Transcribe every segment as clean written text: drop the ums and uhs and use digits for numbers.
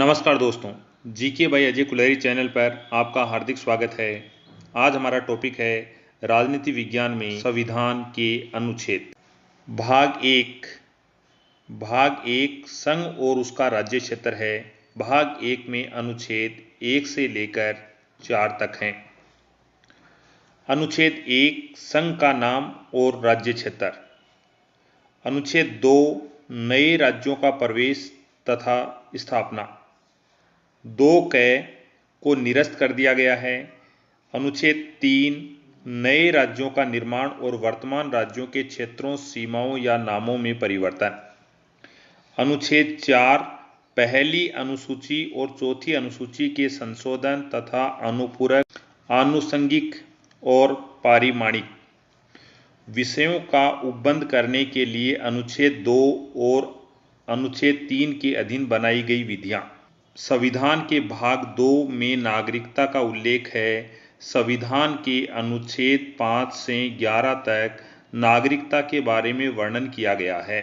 नमस्कार दोस्तों, GK by Ajay Kulhari channel पर आपका हार्दिक स्वागत है। आज हमारा टॉपिक है राजनीति विज्ञान में संविधान के अनुच्छेद। भाग एक संघ और उसका राज्य क्षेत्र है। भाग एक में अनुच्छेद 1 से लेकर 4 तक हैं। अनुच्छेद 1 संघ का नाम और राज्य क्षेत्र। अनुच्छेद 2 नए राज्यों का प्रवेश तथा स्थापना। 2 क को निरस्त कर दिया गया है। अनुच्छेद 3 नए राज्यों का निर्माण और वर्तमान राज्यों के क्षेत्रों, सीमाओं या नामों में परिवर्तन। अनुच्छेद 4 पहली अनुसूची और चौथी अनुसूची के संशोधन तथा अनुपूरक, आनुषंगिक और पारिमाणिक विषयों का उपबंध करने के लिए अनुच्छेद 2 और अनुच्छेद 3 के अधीन बनाई गई विधियां। संविधान के भाग 2 में नागरिकता का उल्लेख है। संविधान के अनुच्छेद 5 से 11 तक नागरिकता के बारे में वर्णन किया गया है।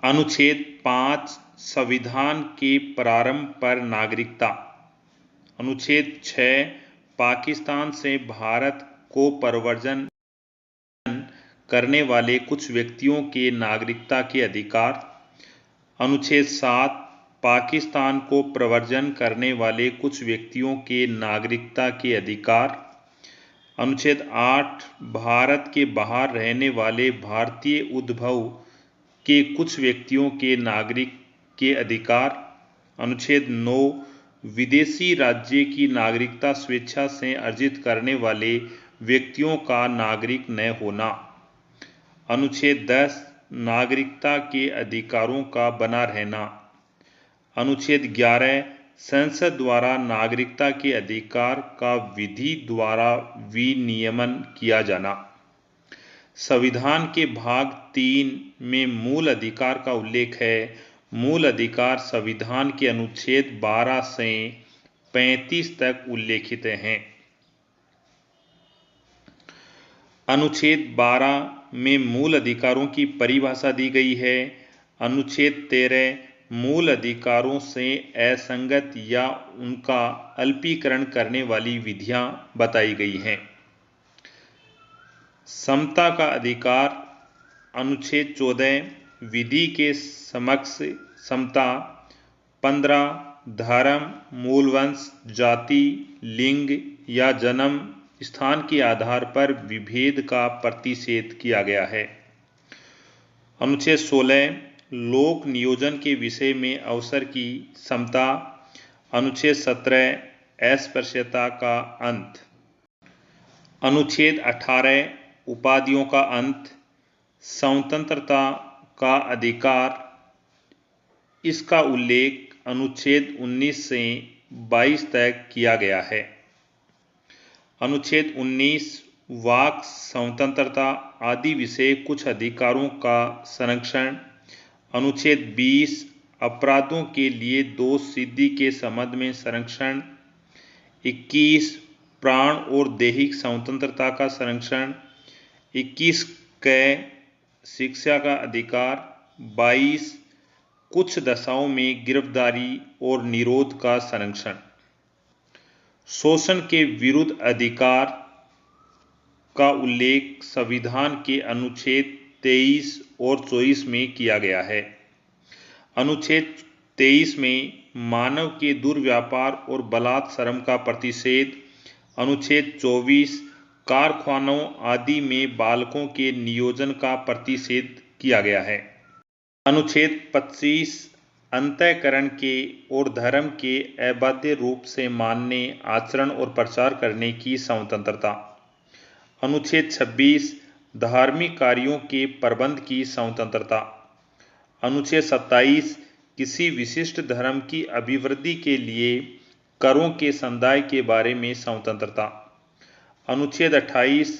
अनुच्छेद 5 संविधान के प्रारंभ पर नागरिकता। अनुच्छेद 6 पाकिस्तान से भारत को प्रव्रजन करने वाले कुछ व्यक्तियों के नागरिकता के अधिकार। अनुच्छेद 7 पाकिस्तान को प्रव्रजन करने वाले कुछ व्यक्तियों के नागरिकता के अधिकार। अनुच्छेद 8 भारत के बाहर रहने वाले भारतीय उद्भव के कुछ व्यक्तियों के नागरिक के अधिकार। अनुच्छेद 9 विदेशी राज्य की नागरिकता स्वेच्छा से अर्जित करने वाले व्यक्तियों का नागरिक न होना। अनुच्छेद 10 नागरिकता के अधिकारों का बना रहना। अनुच्छेद 11 संसद द्वारा नागरिकता के अधिकार का विधि द्वारा विनियमन किया जाना। संविधान के भाग 3 में मूल अधिकार का उल्लेख है। मूल अधिकार संविधान के अनुच्छेद 12 से 35 तक उल्लेखित हैं। अनुच्छेद 12 में मूल अधिकारों की परिभाषा दी गई है। अनुच्छेद 13 मूल अधिकारों से असंगत या उनका अल्पीकरण करने वाली विधियां बताई गई हैं। समता का अधिकार। अनुच्छेद 14 विधि के समक्ष समता। 15 धर्म, मूलवंश, जाति, लिंग या जन्म स्थान के आधार पर विभेद का प्रतिषेध किया गया है। अनुच्छेद 16 लोक नियोजन के विषय में अवसर की समता। अनुच्छेद 17 अस्पृश्यता का अंत। अनुच्छेद 18 उपाधियों का अंत। स्वतंत्रता का अधिकार। इसका उल्लेख अनुच्छेद 19 से 22 तक किया गया है। अनुच्छेद 19 वाक स्वतंत्रता आदि विषय कुछ अधिकारों का संरक्षण। अनुच्छेद 20 अपराधों के लिए दोष सिद्धि के संबंध में संरक्षण। 21 प्राण और दैहिक स्वतंत्रता का संरक्षण। 21 क शिक्षा का अधिकार। 22 कुछ दशाओं में गिरफ्तारी और निरोध का संरक्षण। शोषण के विरुद्ध अधिकार का उल्लेख संविधान के अनुच्छेद 23 और 24 में किया गया है। अनुच्छेद 23 में मानव के दुर्व्यापार और बलात्संग का प्रतिषेध। अनुच्छेद 24 कारखानों आदि में बालकों के नियोजन का प्रतिषेध किया गया है। अनुच्छेद 25 अंतःकरण के और धर्म के अबाध्य रूप से मानने, आचरण और प्रचार करने की स्वतंत्रता। अनुच्छेद 26 धार्मिक कार्यों के प्रबंध की स्वतंत्रता। अनुच्छेद 27 किसी विशिष्ट धर्म की अभिवृद्धि के लिए करों के संदाय के बारे में स्वतंत्रता। अनुच्छेद 28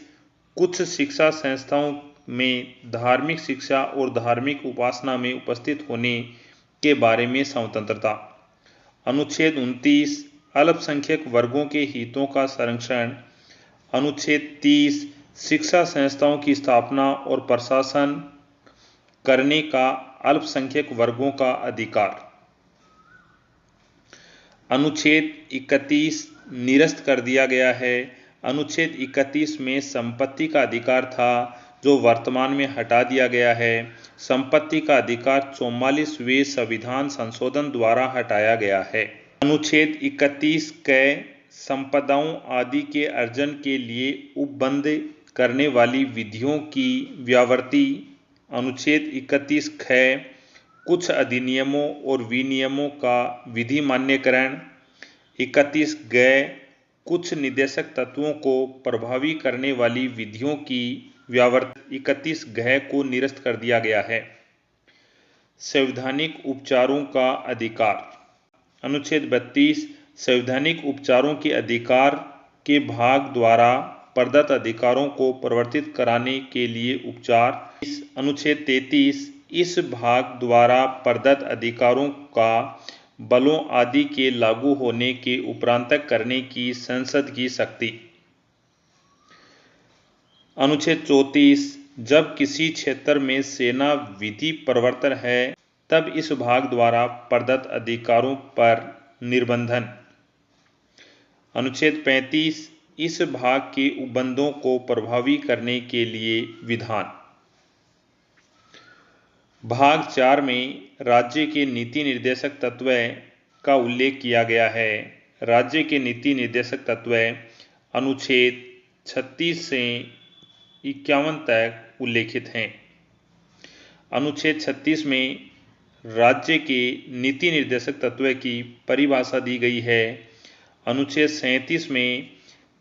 कुछ शिक्षा संस्थाओं में धार्मिक शिक्षा और धार्मिक उपासना में उपस्थित होने के बारे में स्वतंत्रता। अनुच्छेद 29 अल्पसंख्यक वर्गों के हितों का संरक्षण। अनुच्छेद 30 शिक्षा संस्थाओं की स्थापना और प्रशासन करने का अल्पसंख्यक वर्गों का अधिकार। अनुच्छेद 31 निरस्त कर दिया गया है। अनुच्छेद 31 में संपत्ति का अधिकार था जो वर्तमान में हटा दिया गया है। संपत्ति का अधिकार 44वें संविधान संशोधन द्वारा हटाया गया है। अनुच्छेद 31 क संपदाओं आदि के अर्जन के लिए उपबंध करने वाली विधियों की व्यावृत्ति। अनुच्छेद 31 ख कुछ अधिनियमों और विनियमों का विधि मान्यकरण। 31 ग कुछ निदेशक तत्वों को प्रभावी करने वाली विधियों की व्यावृत्ति। 31 घ को निरस्त कर दिया गया है। संवैधानिक उपचारों का अधिकार। अनुच्छेद 32 संवैधानिक उपचारों के अधिकार के भाग द्वारा प्रदत्त अधिकारों को प्रवर्तित कराने के लिए उपचार। अनुच्छेद 33 इस भाग द्वारा प्रदत्त अधिकारों का बलों आदि के लागू होने के उपरांत करने की संसद की शक्ति। अनुच्छेद 34 जब किसी क्षेत्र में सेना विधि प्रवर्तन है तब इस भाग द्वारा प्रदत्त अधिकारों पर निर्बंधन। अनुच्छेद 35 इस भाग के उपबंधों को प्रभावी करने के लिए विधान। भाग 4 में राज्य के नीति निर्देशक तत्व का उल्लेख किया गया है। राज्य के नीति निर्देशक तत्व अनुच्छेद 36 से 51 तक उल्लेखित हैं। अनुच्छेद 36 में राज्य के नीति निर्देशक तत्व की परिभाषा दी गई है। अनुच्छेद 37 में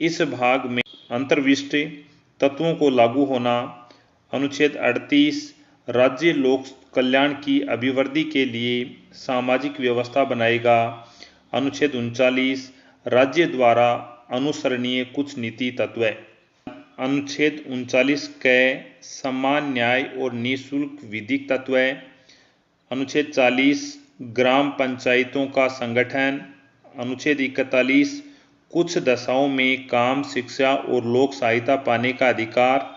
इस भाग में अंतर्विष्ट तत्वों को लागू होना। अनुच्छेद 38 राज्य लोक कल्याण की अभिवृद्धि के लिए सामाजिक व्यवस्था बनाएगा। अनुच्छेद 39 राज्य द्वारा अनुसरणीय कुछ नीति तत्व। अनुच्छेद 39 क समान न्याय और निःशुल्क विधिक तत्व। अनुच्छेद 40 ग्राम पंचायतों का संगठन। अनुच्छेद 41 कुछ दशाओं में काम, शिक्षा और लोक सहायता पाने का अधिकार।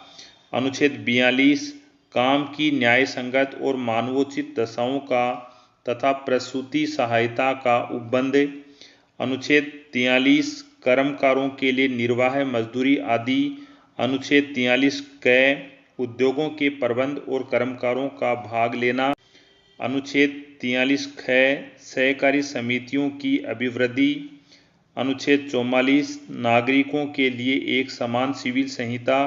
अनुच्छेद 42 काम की न्याय संगत और मानवोचित दशाओं का तथा प्रसूति सहायता का उपबंध। अनुच्छेद 43 कर्मकारों के लिए निर्वाह मजदूरी आदि। अनुच्छेद 43 क उद्योगों के प्रबंध और कर्मकारों का भाग लेना। अनुच्छेद 43 ख सहकारी समितियों की अभिवृद्धि। अनुच्छेद 44 नागरिकों के लिए एक समान सिविल संहिता।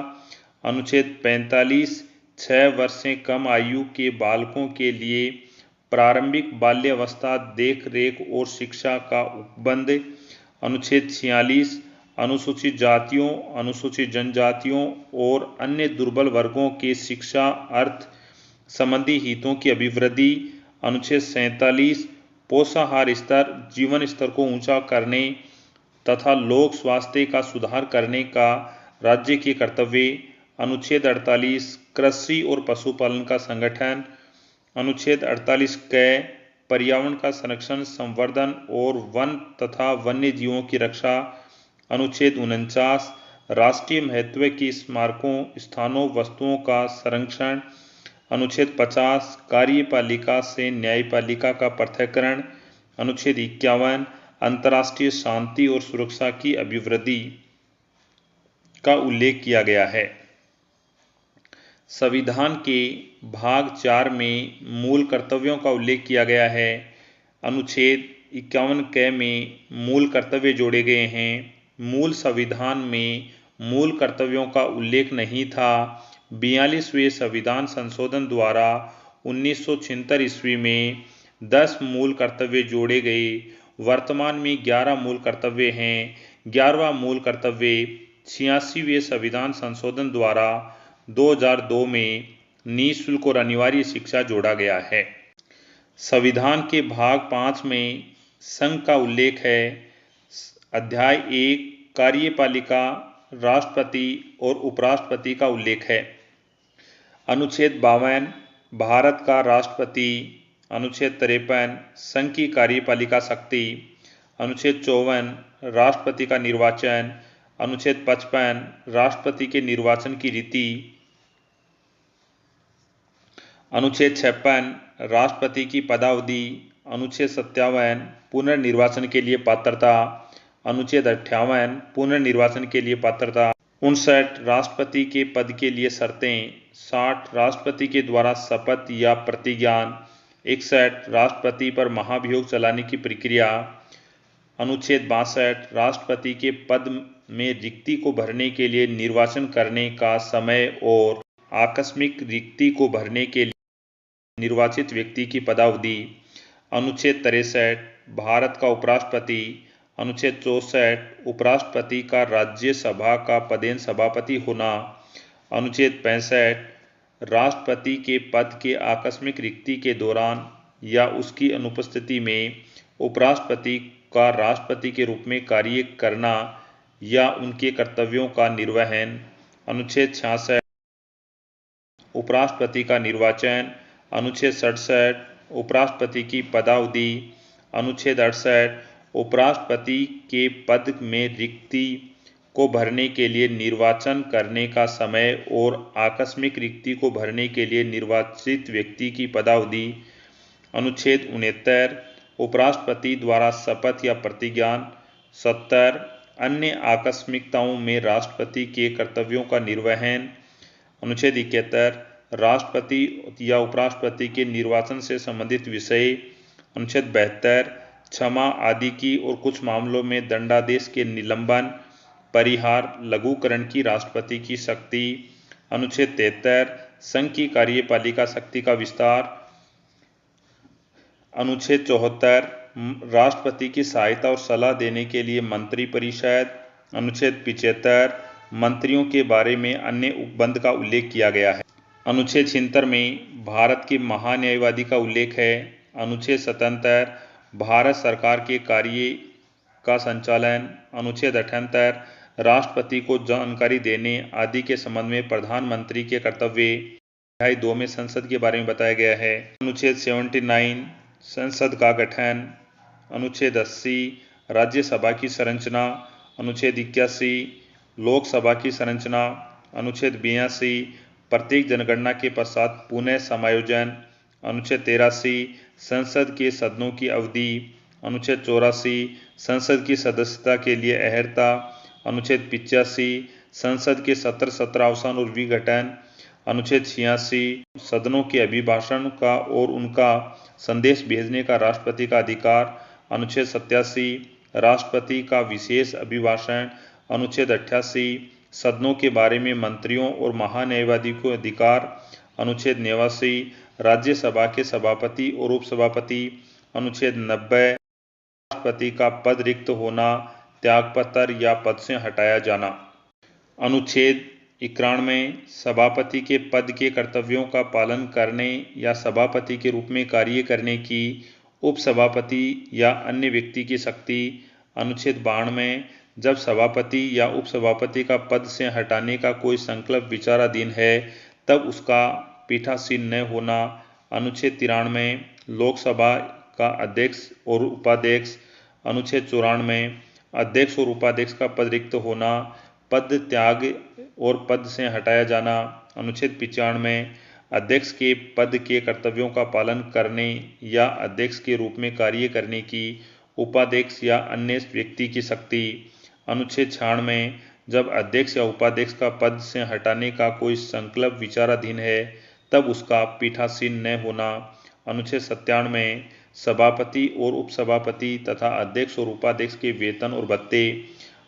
अनुच्छेद 45 6 वर्ष से कम आयु के बालकों के लिए प्रारंभिक बाल्यावस्था देख रेख और शिक्षा का उपबंध। अनुच्छेद 46 अनुसूचित जातियों, अनुसूचित जनजातियों और अन्य दुर्बल वर्गों के शिक्षा अर्थ संबंधी हितों की अभिवृद्धि। अनुच्छेद 47 पोषाहार स्तर, जीवन स्तर को ऊंचा करने तथा लोक स्वास्थ्य का सुधार करने का राज्य के कर्तव्य। अनुच्छेद 48 कृषि और पशुपालन का संगठन। अनुच्छेद 48 क पर्यावरण का संरक्षण, संवर्धन और वन तथा वन्य जीवों की रक्षा। अनुच्छेद 49 राष्ट्रीय महत्व के स्मारकों, स्थानों, वस्तुओं का संरक्षण। अनुच्छेद 50 कार्यपालिका से न्यायपालिका का पृथक्करण। अनुच्छेद 51 अंतर्राष्ट्रीय शांति और सुरक्षा की अभिवृद्धि का उल्लेख किया गया है। संविधान के भाग 4 में मूल कर्तव्यों का उल्लेख किया गया है। अनुच्छेद 51 क में मूल कर्तव्य जोड़े गए हैं। मूल संविधान में मूल कर्तव्यों का उल्लेख नहीं था। 42वें संविधान संशोधन द्वारा 1976 ईस्वी में 10 मूल कर्तव्य जोड़े गए। वर्तमान में 11 मूल कर्तव्य हैं। 11वां मूल कर्तव्य 86वें संविधान संशोधन द्वारा 2002 में निःशुल्क और अनिवार्य शिक्षा जोड़ा गया है। संविधान के भाग 5 में संघ का उल्लेख है। अध्याय 1 कार्यपालिका, राष्ट्रपति और उपराष्ट्रपति का उल्लेख है। अनुच्छेद 52 भारत का राष्ट्रपति। अनुच्छेद 53 संघ की कार्यपालिका शक्ति। अनुच्छेद 54 राष्ट्रपति का निर्वाचन। अनुच्छेद 55 राष्ट्रपति के निर्वाचन की रीति। अनुच्छेद 56 राष्ट्रपति की पदावधि। अनुच्छेद 57 पुनर्निर्वाचन के लिए पात्रता, अनुच्छेद 58 पुनर्निर्वाचन के लिए पात्रता, 59 राष्ट्रपति के पद के लिए शर्तें, 60 राष्ट्रपति के द्वारा शपथ या प्रतिज्ञान, 61 राष्ट्रपति पर महाभियोग चलाने की प्रक्रिया, अनुच्छेद 62 राष्ट्रपति के पद में रिक्ति को भरने के लिए निर्वाचन करने का समय और आकस्मिक रिक्ति को भरने के लिए निर्वाचित व्यक्ति की पदावधि, अनुच्छेद 63 भारत का उपराष्ट्रपति, अनुच्छेद 64 उपराष्ट्रपति का राज्यसभा का पदेन सभापति होना, अनुच्छेद 65 राष्ट्रपति के पद के आकस्मिक रिक्ति के दौरान या उसकी अनुपस्थिति में उपराष्ट्रपति का राष्ट्रपति के रूप में कार्य करना या उनके कर्तव्यों का निर्वहन, अनुच्छेद 66 उपराष्ट्रपति का निर्वाचन, अनुच्छेद 67 उपराष्ट्रपति की पदावधि, अनुच्छेद 68 उपराष्ट्रपति के पद में रिक्ति को भरने के लिए निर्वाचन करने का समय और आकस्मिक रिक्ति को भरने के लिए निर्वाचित व्यक्ति की पदावधि, अनुच्छेद 69 उपराष्ट्रपति द्वारा शपथ या प्रतिज्ञान, 70 अन्य आकस्मिकताओं में राष्ट्रपति के कर्तव्यों का निर्वहन, अनुच्छेद 71 राष्ट्रपति या उपराष्ट्रपति के निर्वाचन से संबंधित विषय, अनुच्छेद 72 क्षमा आदि की और कुछ मामलों में दंडादेश के निलंबन, परिहार, लघुकरण की राष्ट्रपति की शक्ति, अनुच्छेद 73 संघ की कार्यपालिका शक्ति का विस्तार, अनुच्छेद 74 राष्ट्रपति की सहायता और सलाह देने के लिए मंत्रिपरिषद, अनुच्छेद 75 मंत्रियों के बारे में अन्य उपबंध का उल्लेख किया गया है। अनुच्छेद 76 में भारत के महान्यायवादी का उल्लेख है। अनुच्छेद 77 भारत सरकार के कार्य का संचालन, अनुच्छेद 78 राष्ट्रपति को जानकारी देने आदि के संबंध में प्रधानमंत्री के कर्तव्य, अध्याय 2 में संसद के बारे में बताया गया है। अनुच्छेद 79 संसद का गठन, अनुच्छेद 80 राज्यसभा की संरचना, अनुच्छेद 81 लोकसभा की संरचना, अनुच्छेद 82 प्रत्येक जनगणना के पश्चात पुनः समायोजन, अनुच्छेद 83 संसद के सदनों की अवधि, अनुच्छेद 84 संसद की सदस्यता के लिए अहर्ता, अनुच्छेद 85 संसद के सत्र अवसान और विघटन, अनुच्छेद 86 सदनों के अभिभाषण का और उनका संदेश भेजने का राष्ट्रपति का अधिकार, अनुच्छेद 87 राष्ट्रपति का विशेष अभिभाषण, अनुच्छेद 88 सदनों के बारे में मंत्रियों और महान्यायवादी को अधिकार, अनुच्छेद 89 राज्यसभा के सभापति और उपसभापति, अनुच्छेद 90 राष्ट्रपति का पद रिक्त होना, त्यागपत्र या पद से हटाया जाना, अनुच्छेद 91 सभापति के पद के कर्तव्यों का पालन करने या सभापति के रूप में कार्य करने की उपसभापति या अन्य व्यक्ति की शक्ति, अनुच्छेद 92 जब सभापति या उपसभापति का पद से हटाने का कोई संकल्प विचाराधीन है तब उसका पीठासीन न होना, अनुच्छेद 93 लोकसभा का अध्यक्ष और उपाध्यक्ष, अनुच्छेद 94 अध्यक्ष और उपाध्यक्ष का पद रिक्त होना, पद त्याग और पद से हटाया जाना, अनुच्छेद 95 अध्यक्ष के पद के कर्तव्यों का पालन करने या अध्यक्ष के रूप में कार्य करने की उपाध्यक्ष या अन्य व्यक्ति की शक्ति, अनुच्छेद 96 जब अध्यक्ष या उपाध्यक्ष का पद से हटाने का कोई संकल्प विचाराधीन है तब उसका पीठासीन न होना, अनुच्छेद 97 सभापति और उपसभापति तथा अध्यक्ष और उपाध्यक्ष के वेतन और भत्ते,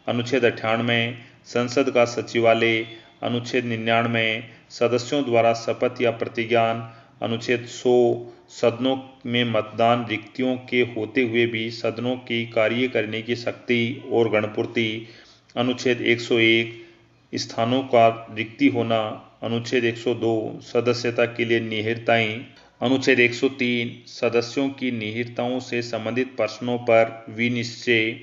अनुच्छेद 98 संसद का सचिवालय, अनुच्छेद 99 सदस्यों द्वारा शपथ या प्रतिज्ञान, अनुच्छेद 100 सदनों में मतदान रिक्तियों के होते हुए भी सदनों की कार्य करने की शक्ति और गणपूर्ति, अनुच्छेद 101 स्थानों का रिक्ति होना, अनुच्छेद 102 सदस्यता के लिए निहिरताएं, अनुच्छेद 103 सदस्यों की निहिरताओं से संबंधित प्रश्नों पर विनिश्चय,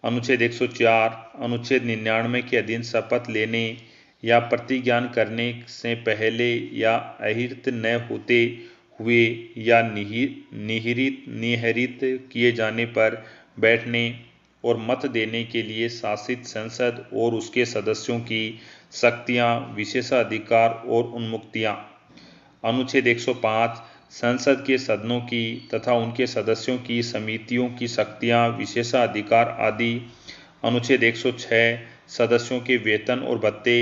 अनुच्छेद 104 अनुच्छेद 99 के अधीन शपथ लेने या प्रतिज्ञान करने से पहले या अहिर्त न होते हुए या निहिरित किए जाने पर बैठने और मत देने के लिए शासित संसद और उसके सदस्यों की शक्तियां, विशेषाधिकार और उन्मुक्तियां, अनुच्छेद 105 संसद के सदनों की तथा उनके सदस्यों की समितियों की शक्तियां, विशेषाधिकार आदि। अनुच्छेद 106 सदस्यों के वेतन और भत्ते।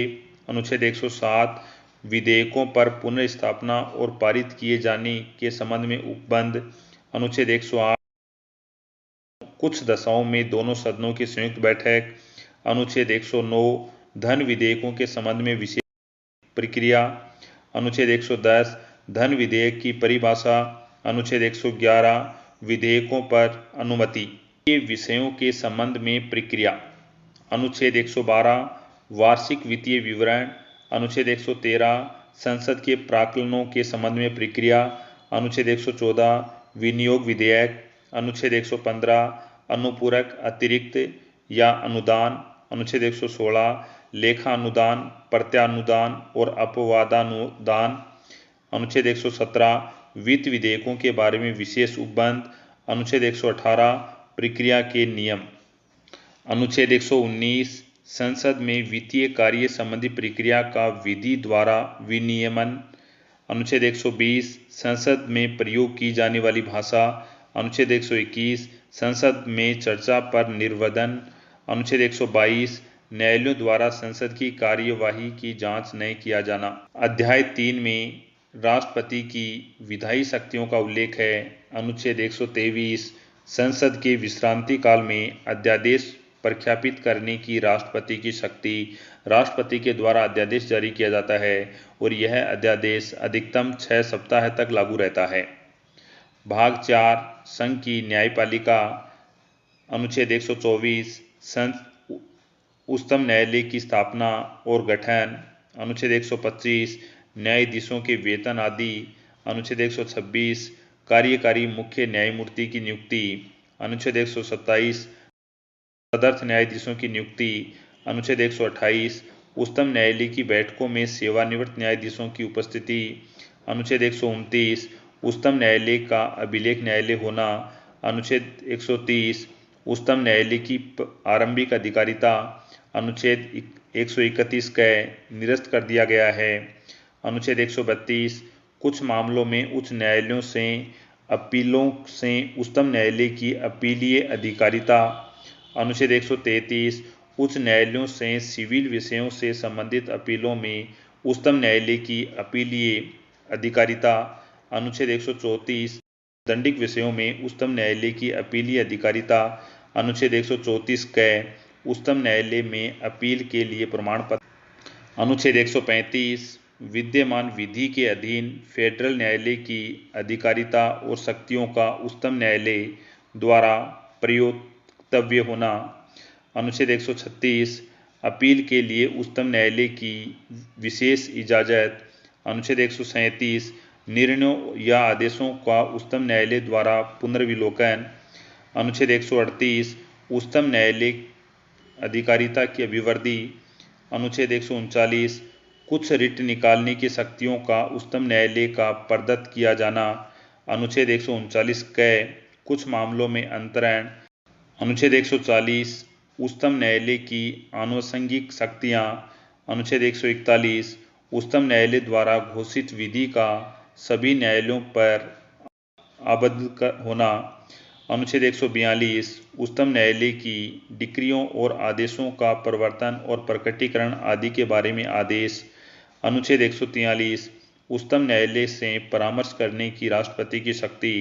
अनुच्छेद 107 विधेयकों पर पुनर्स्थापना और पारित किए जाने के संबंध में उपबंध। अनुच्छेद 108 कुछ दशाओं में दोनों सदनों की संयुक्त बैठक। अनुच्छेद 109 धन विधेयकों के संबंध में विशेष प्रक्रिया। अनुच्छेद 110 धन विधेयक की परिभाषा। अनुच्छेद 111 विधेयकों पर अनुमति के विषयों के संबंध में प्रक्रिया। अनुच्छेद 112 वार्षिक वित्तीय विवरण। अनुच्छेद 113 संसद के प्राक्कलनों के संबंध में प्रक्रिया। अनुच्छेद 114 विनियोग विधेयक। अनुच्छेद 115 अनुपूरक, अतिरिक्त या अनुदान। अनुच्छेद 116 लेखा अनुदान, प्रत्यानुदान और अपवादानुदान। अनुच्छेद 117 वित्त विधेयकों के बारे में विशेष उपबंध। अनुच्छेद 118 प्रक्रिया के नियम। अनुच्छेद 119 संसद में वित्तीय कार्य संबंधी प्रक्रिया का विधि द्वारा विनियमन। अनुच्छेद 120 संसद में प्रयोग की जाने वाली भाषा। अनुच्छेद 121 संसद में चर्चा पर निर्वधन। अनुच्छेद 122 न्यायालयों द्वारा संसद की कार्यवाही की जांच नहीं किया जाना। अध्याय 3 में राष्ट्रपति की विधायी शक्तियों का उल्लेख है। अनुच्छेद 123 संसद के विश्रांति काल में अध्यादेश प्रख्यापित करने की राष्ट्रपति की शक्ति। राष्ट्रपति के द्वारा अध्यादेश जारी किया जाता है और यह अध्यादेश अधिकतम 6 सप्ताह तक लागू रहता है। भाग 4 संघ की न्यायपालिका। अनुच्छेद 124 उच्चतम न्यायालय की स्थापना और गठन। अनुच्छेद 125 न्यायाधीशों के वेतन आदि। अनुच्छेद 126 कार्यकारी मुख्य न्यायमूर्ति की नियुक्ति। अनुच्छेद 127 तदर्थ न्यायाधीशों की नियुक्ति। अनुच्छेद 128 उच्चतम न्यायालय की बैठकों में सेवानिवृत्त न्यायाधीशों की उपस्थिति। अनुच्छेद 129 उच्चतम न्यायालय का अभिलेख न्यायालय होना। अनुच्छेद 130 उच्चतम न्यायालय की आरंभिक अधिकारिता। अनुच्छेद 131 क निरस्त कर दिया गया है। अनुच्छेद 132 कुछ मामलों में उच्च न्यायालयों से अपीलों से उच्चतम न्यायालय की अपीलीय अधिकारिता। अनुच्छेद 133 उच्च न्यायालयों से सिविल विषयों से संबंधित अपीलों में उच्चतम न्यायालय की अपीलीय अधिकारिता। अनुच्छेद 134 दंडिक विषयों में उच्चतम न्यायालय की अपीलीय अधिकारिता। अनुच्छेद 134 क उच्चतम न्यायालय में अपील के लिए प्रमाण पत्र। अनुच्छेद 135 विद्यमान विधि के अधीन फेडरल न्यायालय की अधिकारिता और शक्तियों का उच्चतम न्यायालय द्वारा प्रयोक्तव्य होना। अनुच्छेद 136 अपील के लिए उच्चतम न्यायालय की विशेष इजाज़त। अनुच्छेद 137 निर्णयों या आदेशों का उच्चतम न्यायालय द्वारा पुनर्विलोकन। अनुच्छेद 138 उच्चतम न्यायालय अधिकारिता की अभिवृद्धि। अनुच्छेद 139 कुछ रिट निकालने की शक्तियों का उच्चतम न्यायालय का प्रदत्त किया जाना। अनुच्छेद 139 क कुछ मामलों में अंतरण। अनुच्छेद 140 उच्चतम न्यायालय की आनुषंगिक शक्तियाँ। अनुच्छेद 141 उच्चतम न्यायालय द्वारा घोषित विधि का सभी न्यायालयों पर आबद्ध होना। अनुच्छेद 142 उच्चतम न्यायालय की डिक्रियों और आदेशों का प्रवर्तन और प्रकटीकरण आदि के बारे में आदेश। अनुच्छेद 143 उच्चतम न्यायालय से परामर्श करने की राष्ट्रपति की शक्ति।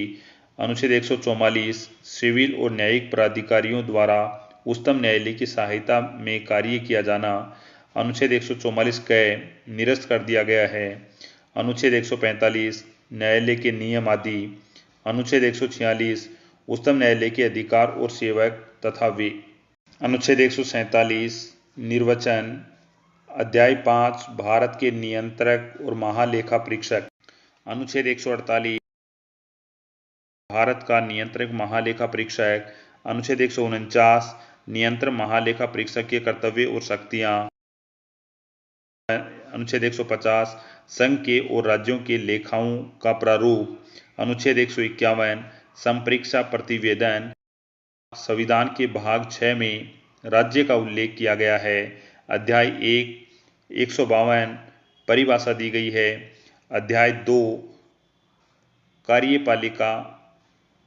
अनुच्छेद 144 सिविल और न्यायिक प्राधिकारियों द्वारा उच्चतम न्यायालय की सहायता में कार्य किया जाना। अनुच्छेद 144 क निरस्त कर दिया गया है। अनुच्छेद 145 न्यायालय के नियम आदि। अनुच्छेद 146 उच्चतम न्यायालय के अधिकार और सेवक तथा वे। अनुच्छेद 147 निर्वचन। अध्याय 5 भारत के नियंत्रक और महालेखा परीक्षक। अनुच्छेद 148 भारत का नियंत्रक महालेखा परीक्षक। अनुच्छेद 149 नियंत्रक महालेखा परीक्षक के कर्तव्य और शक्तियाँ। अनुच्छेद 150 संघ के और राज्यों के लेखाओं का प्रारूप। अनुच्छेद 151 संप्रेक्षा प्रतिवेदन। संविधान के भाग 6 में राज्य का उल्लेख किया गया है। अध्याय 152 परिभाषा दी गई है। अध्याय 2 कार्यपालिका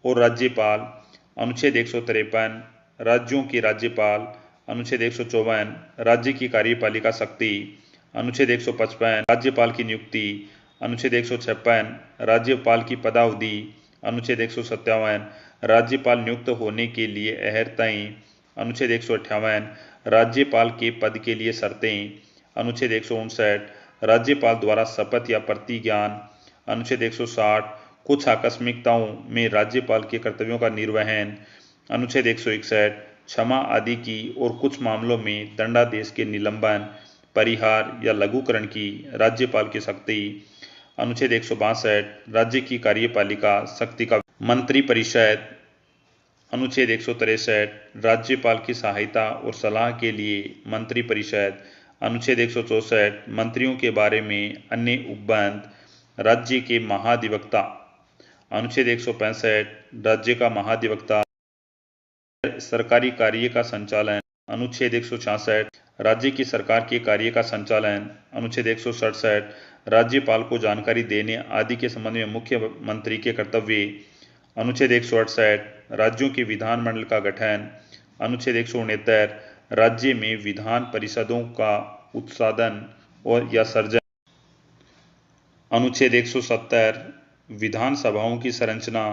और राज्यपाल। अनुच्छेद 153 राज्यों के राज्यपाल। अनुच्छेद 154 राज्य की कार्यपालिका शक्ति। अनुच्छेद 155 राज्यपाल की नियुक्ति। अनुच्छेद 156 राज्यपाल की पदावधि। अनुच्छेद 157 राज्यपाल नियुक्त होने के लिए अहर्ताएं। अनुच्छेद 158 राज्यपाल के पद के लिए शर्तें। अनुच्छेद 159 राज्यपाल द्वारा शपथ या प्रतिज्ञान। अनुच्छेद 160 कुछ आकस्मिकताओं में राज्यपाल के कर्तव्यों का निर्वहन। अनुच्छेद 161 क्षमा आदि की और कुछ मामलों में दंडादेश के निलंबन, परिहार या लघुकरण की राज्यपाल की शक्ति। अनुच्छेद 162 राज्य की कार्यपालिका शक्ति का मंत्रिपरिषद। अनुच्छेद 163 राज्यपाल की सहायता और सलाह के लिए मंत्रिपरिषद। अनुच्छेद 164 मंत्रियों के बारे में अन्य उपबंध। राज्य के महाधिवक्ता। अनुच्छेद 165 राज्य का महाधिवक्ता सरकारी कार्य का संचालन। अनुच्छेद 166 राज्य की सरकार के कार्य का संचालन। अनुच्छेद 167 राज्यपाल को जानकारी देने आदि के संबंध में मुख्यमंत्री के कर्तव्य। अनुच्छेद 168 राज्यों के विधानमंडल का गठन। अनुच्छेद 169 राज्य में विधान परिषदों का उत्साधन और या सर्जन। अनुच्छेद 170 विधानसभाओं की संरचना।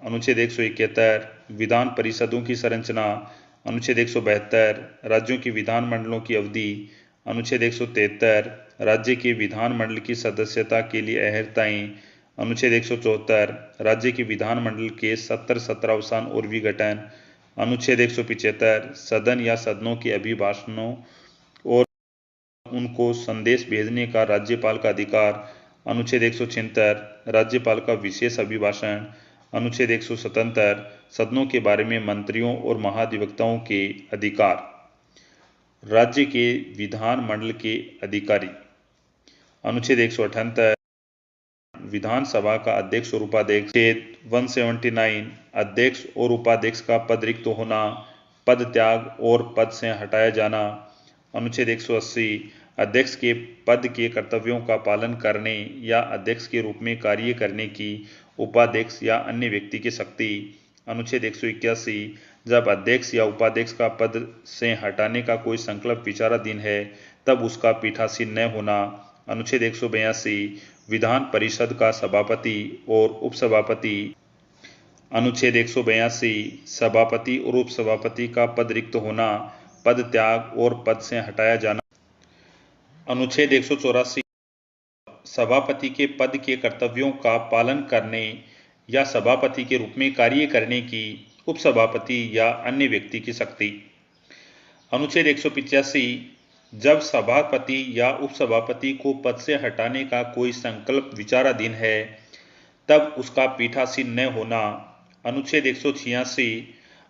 अनुच्छेद 171 विधान परिषदों की संरचना। अनुच्छेद 172 राज्यों के विधानमंडलों की अवधि। अनुच्छेद 173 राज्य के विधानमंडल की सदस्यता के लिए अहर्ताएं। अनुच्छेद 174 राज्य के विधानमंडल के सत्र अवसान और विघटन। अनुच्छेद 175 सदन या सदनों के अभिभाषणों और उनको संदेश भेजने का राज्यपाल का अधिकार। अनुच्छेद 176 राज्यपाल का विशेष अभिभाषण। अनुच्छेद 177 सदनों के बारे में मंत्रियों और महाधिवक्ताओं के अधिकार। राज्य के विधानमंडल के अधिकारी। अनुच्छेद 178 विधानसभा का अध्यक्ष और उपाध्यक्ष। अनुच्छेद 179 अध्यक्ष और उपाध्यक्ष का पद रिक्त होना, पद त्याग और पद से हटाया जाना। अनुच्छेद 180 अध्यक्ष के पद के कर्तव्यों का पालन करने या अध्यक्ष के रूप में कार्य करने की उपाध्यक्ष या अन्य व्यक्ति की शक्ति। अनुच्छेद 181 जब अध्यक्ष या उपाध्यक्ष का पद से हटाने का कोई संकल्प विचाराधीन है तब उसका पीठासीन न होना। अनुच्छेद 182 विधान परिषद का सभापति और उपसभापति। अनुच्छेद 182 सभापति और उपसभापति का पद रिक्त होना, पद त्याग और पद से हटाया जाना। अनुच्छेद 184 सभापति के पद के कर्तव्यों का पालन करने या सभापति के रूप में कार्य करने की उपसभापति या अन्य व्यक्ति की शक्ति। अनुच्छेद 185 जब सभापति या उपसभापति को पद से हटाने का कोई संकल्प विचाराधीन है तब उसका पीठासीन न होना। अनुच्छेद 186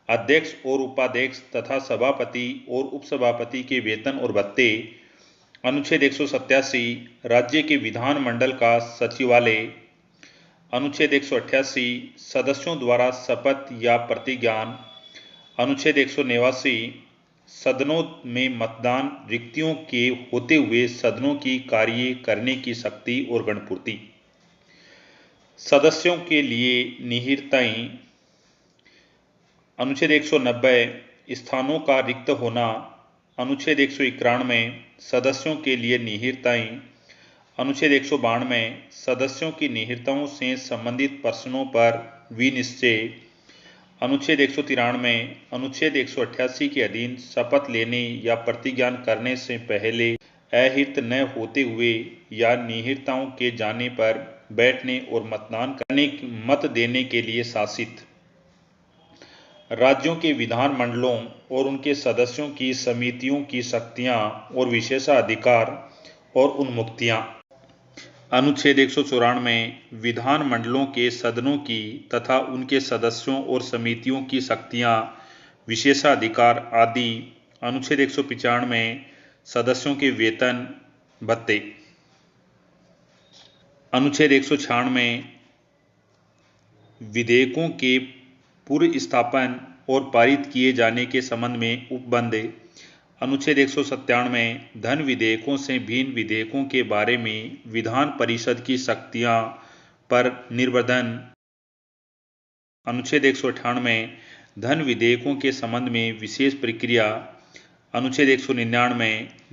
अध्यक्ष और उपाध्यक्ष तथा सभापति और उपसभापति के वेतन और भत्ते। अनुच्छेद 187 राज्य के विधानमंडल का सचिवालय। अनुच्छेद 188 सदस्यों द्वारा शपथ या प्रतिज्ञान। अनुच्छेद 189 सदनों में मतदान रिक्तियों के होते हुए सदनों की कार्य करने की शक्ति और गणपूर्ति। सदस्यों के लिए निहिरताएं। अनुच्छेद 190 स्थानों का रिक्त होना। अनुच्छेद 191 सदस्यों के लिए निहिरताएं। अनुच्छेद 192 सदस्यों की निहिरताओं से संबंधित प्रश्नों पर विनिश्चय। अनुच्छेद 193 अनुच्छेद 188 के अधीन शपथ लेने या प्रतिज्ञान करने से पहले अहिर्त न होते हुए या निहिरताओं के जाने पर बैठने और मतदान करने मत देने के लिए शासित राज्यों के विधानमंडलों और उनके सदस्यों की समितियों की शक्तियां और विशेषाधिकार और उन्मुक्तियां। अनुच्छेद 194 विधानमंडलों के सदनों की तथा उनके सदस्यों और समितियों की शक्तियां, विशेषाधिकार आदि। अनुच्छेद 195 सदस्यों के वेतन भत्ते। अनुच्छेद 196 विधेयकों के पूर्व स्थापन और पारित किए जाने के संबंध में उपबंध। अनुच्छेद 197 धन विधेयकों से भिन्न विधेयकों के बारे में विधान परिषद की शक्तियां पर निर्बंध। अनुच्छेद 198 धन विधेयकों के संबंध में विशेष प्रक्रिया। अनुच्छेद 199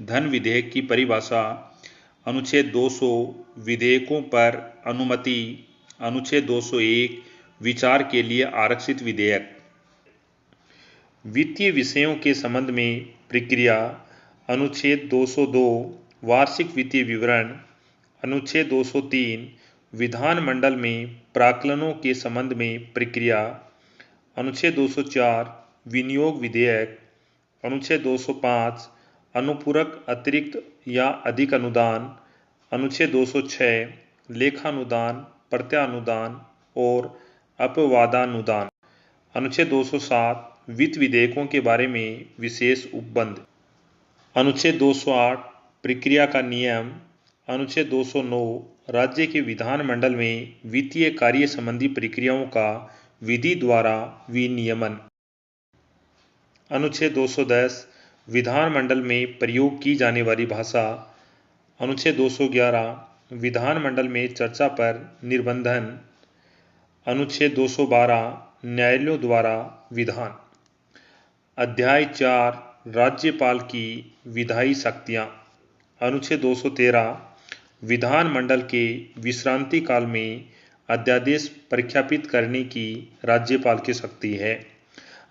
धन विधेयक की परिभाषा। अनुच्छेद 200 विधेयकों पर अनुमति। अनुच्छेद 201 विचार के लिए आरक्षित विधेयक। वित्तीय विषयों के संबंध में प्रक्रिया। अनुच्छेद 202 वार्षिक वित्तीय विवरण। अनुच्छेद 203 विधानमंडल में प्राक्कलनों के संबंध में प्रक्रिया। अनुच्छेद 204 विनियोग विधेयक। अनुच्छेद 205 अनुपूरक अतिरिक्त या अधिक अनुदान। अनुच्छेद 206 लेखानुदान, प्रत्यानुदान और अपवादानुदान। अनुच्छेद 207 वित्त विधेयकों के बारे में विशेष उपबंध। अनुच्छेद 208 प्रक्रिया का नियम। अनुच्छेद 209 राज्य के विधानमंडल में वित्तीय कार्य संबंधी प्रक्रियाओं का विधि द्वारा विनियमन। अनुच्छेद 210 विधानमंडल में प्रयोग की जाने वाली भाषा। अनुच्छेद 211 विधानमंडल में चर्चा पर निर्बंधन। अनुच्छेद 212 न्यायालयों द्वारा विधान। अध्याय 4 राज्यपाल की विधायी शक्तियाँ। अनुच्छेद 213 विधानमंडल के विश्रांति काल में अध्यादेश प्रख्यापित करने की राज्यपाल की शक्ति है।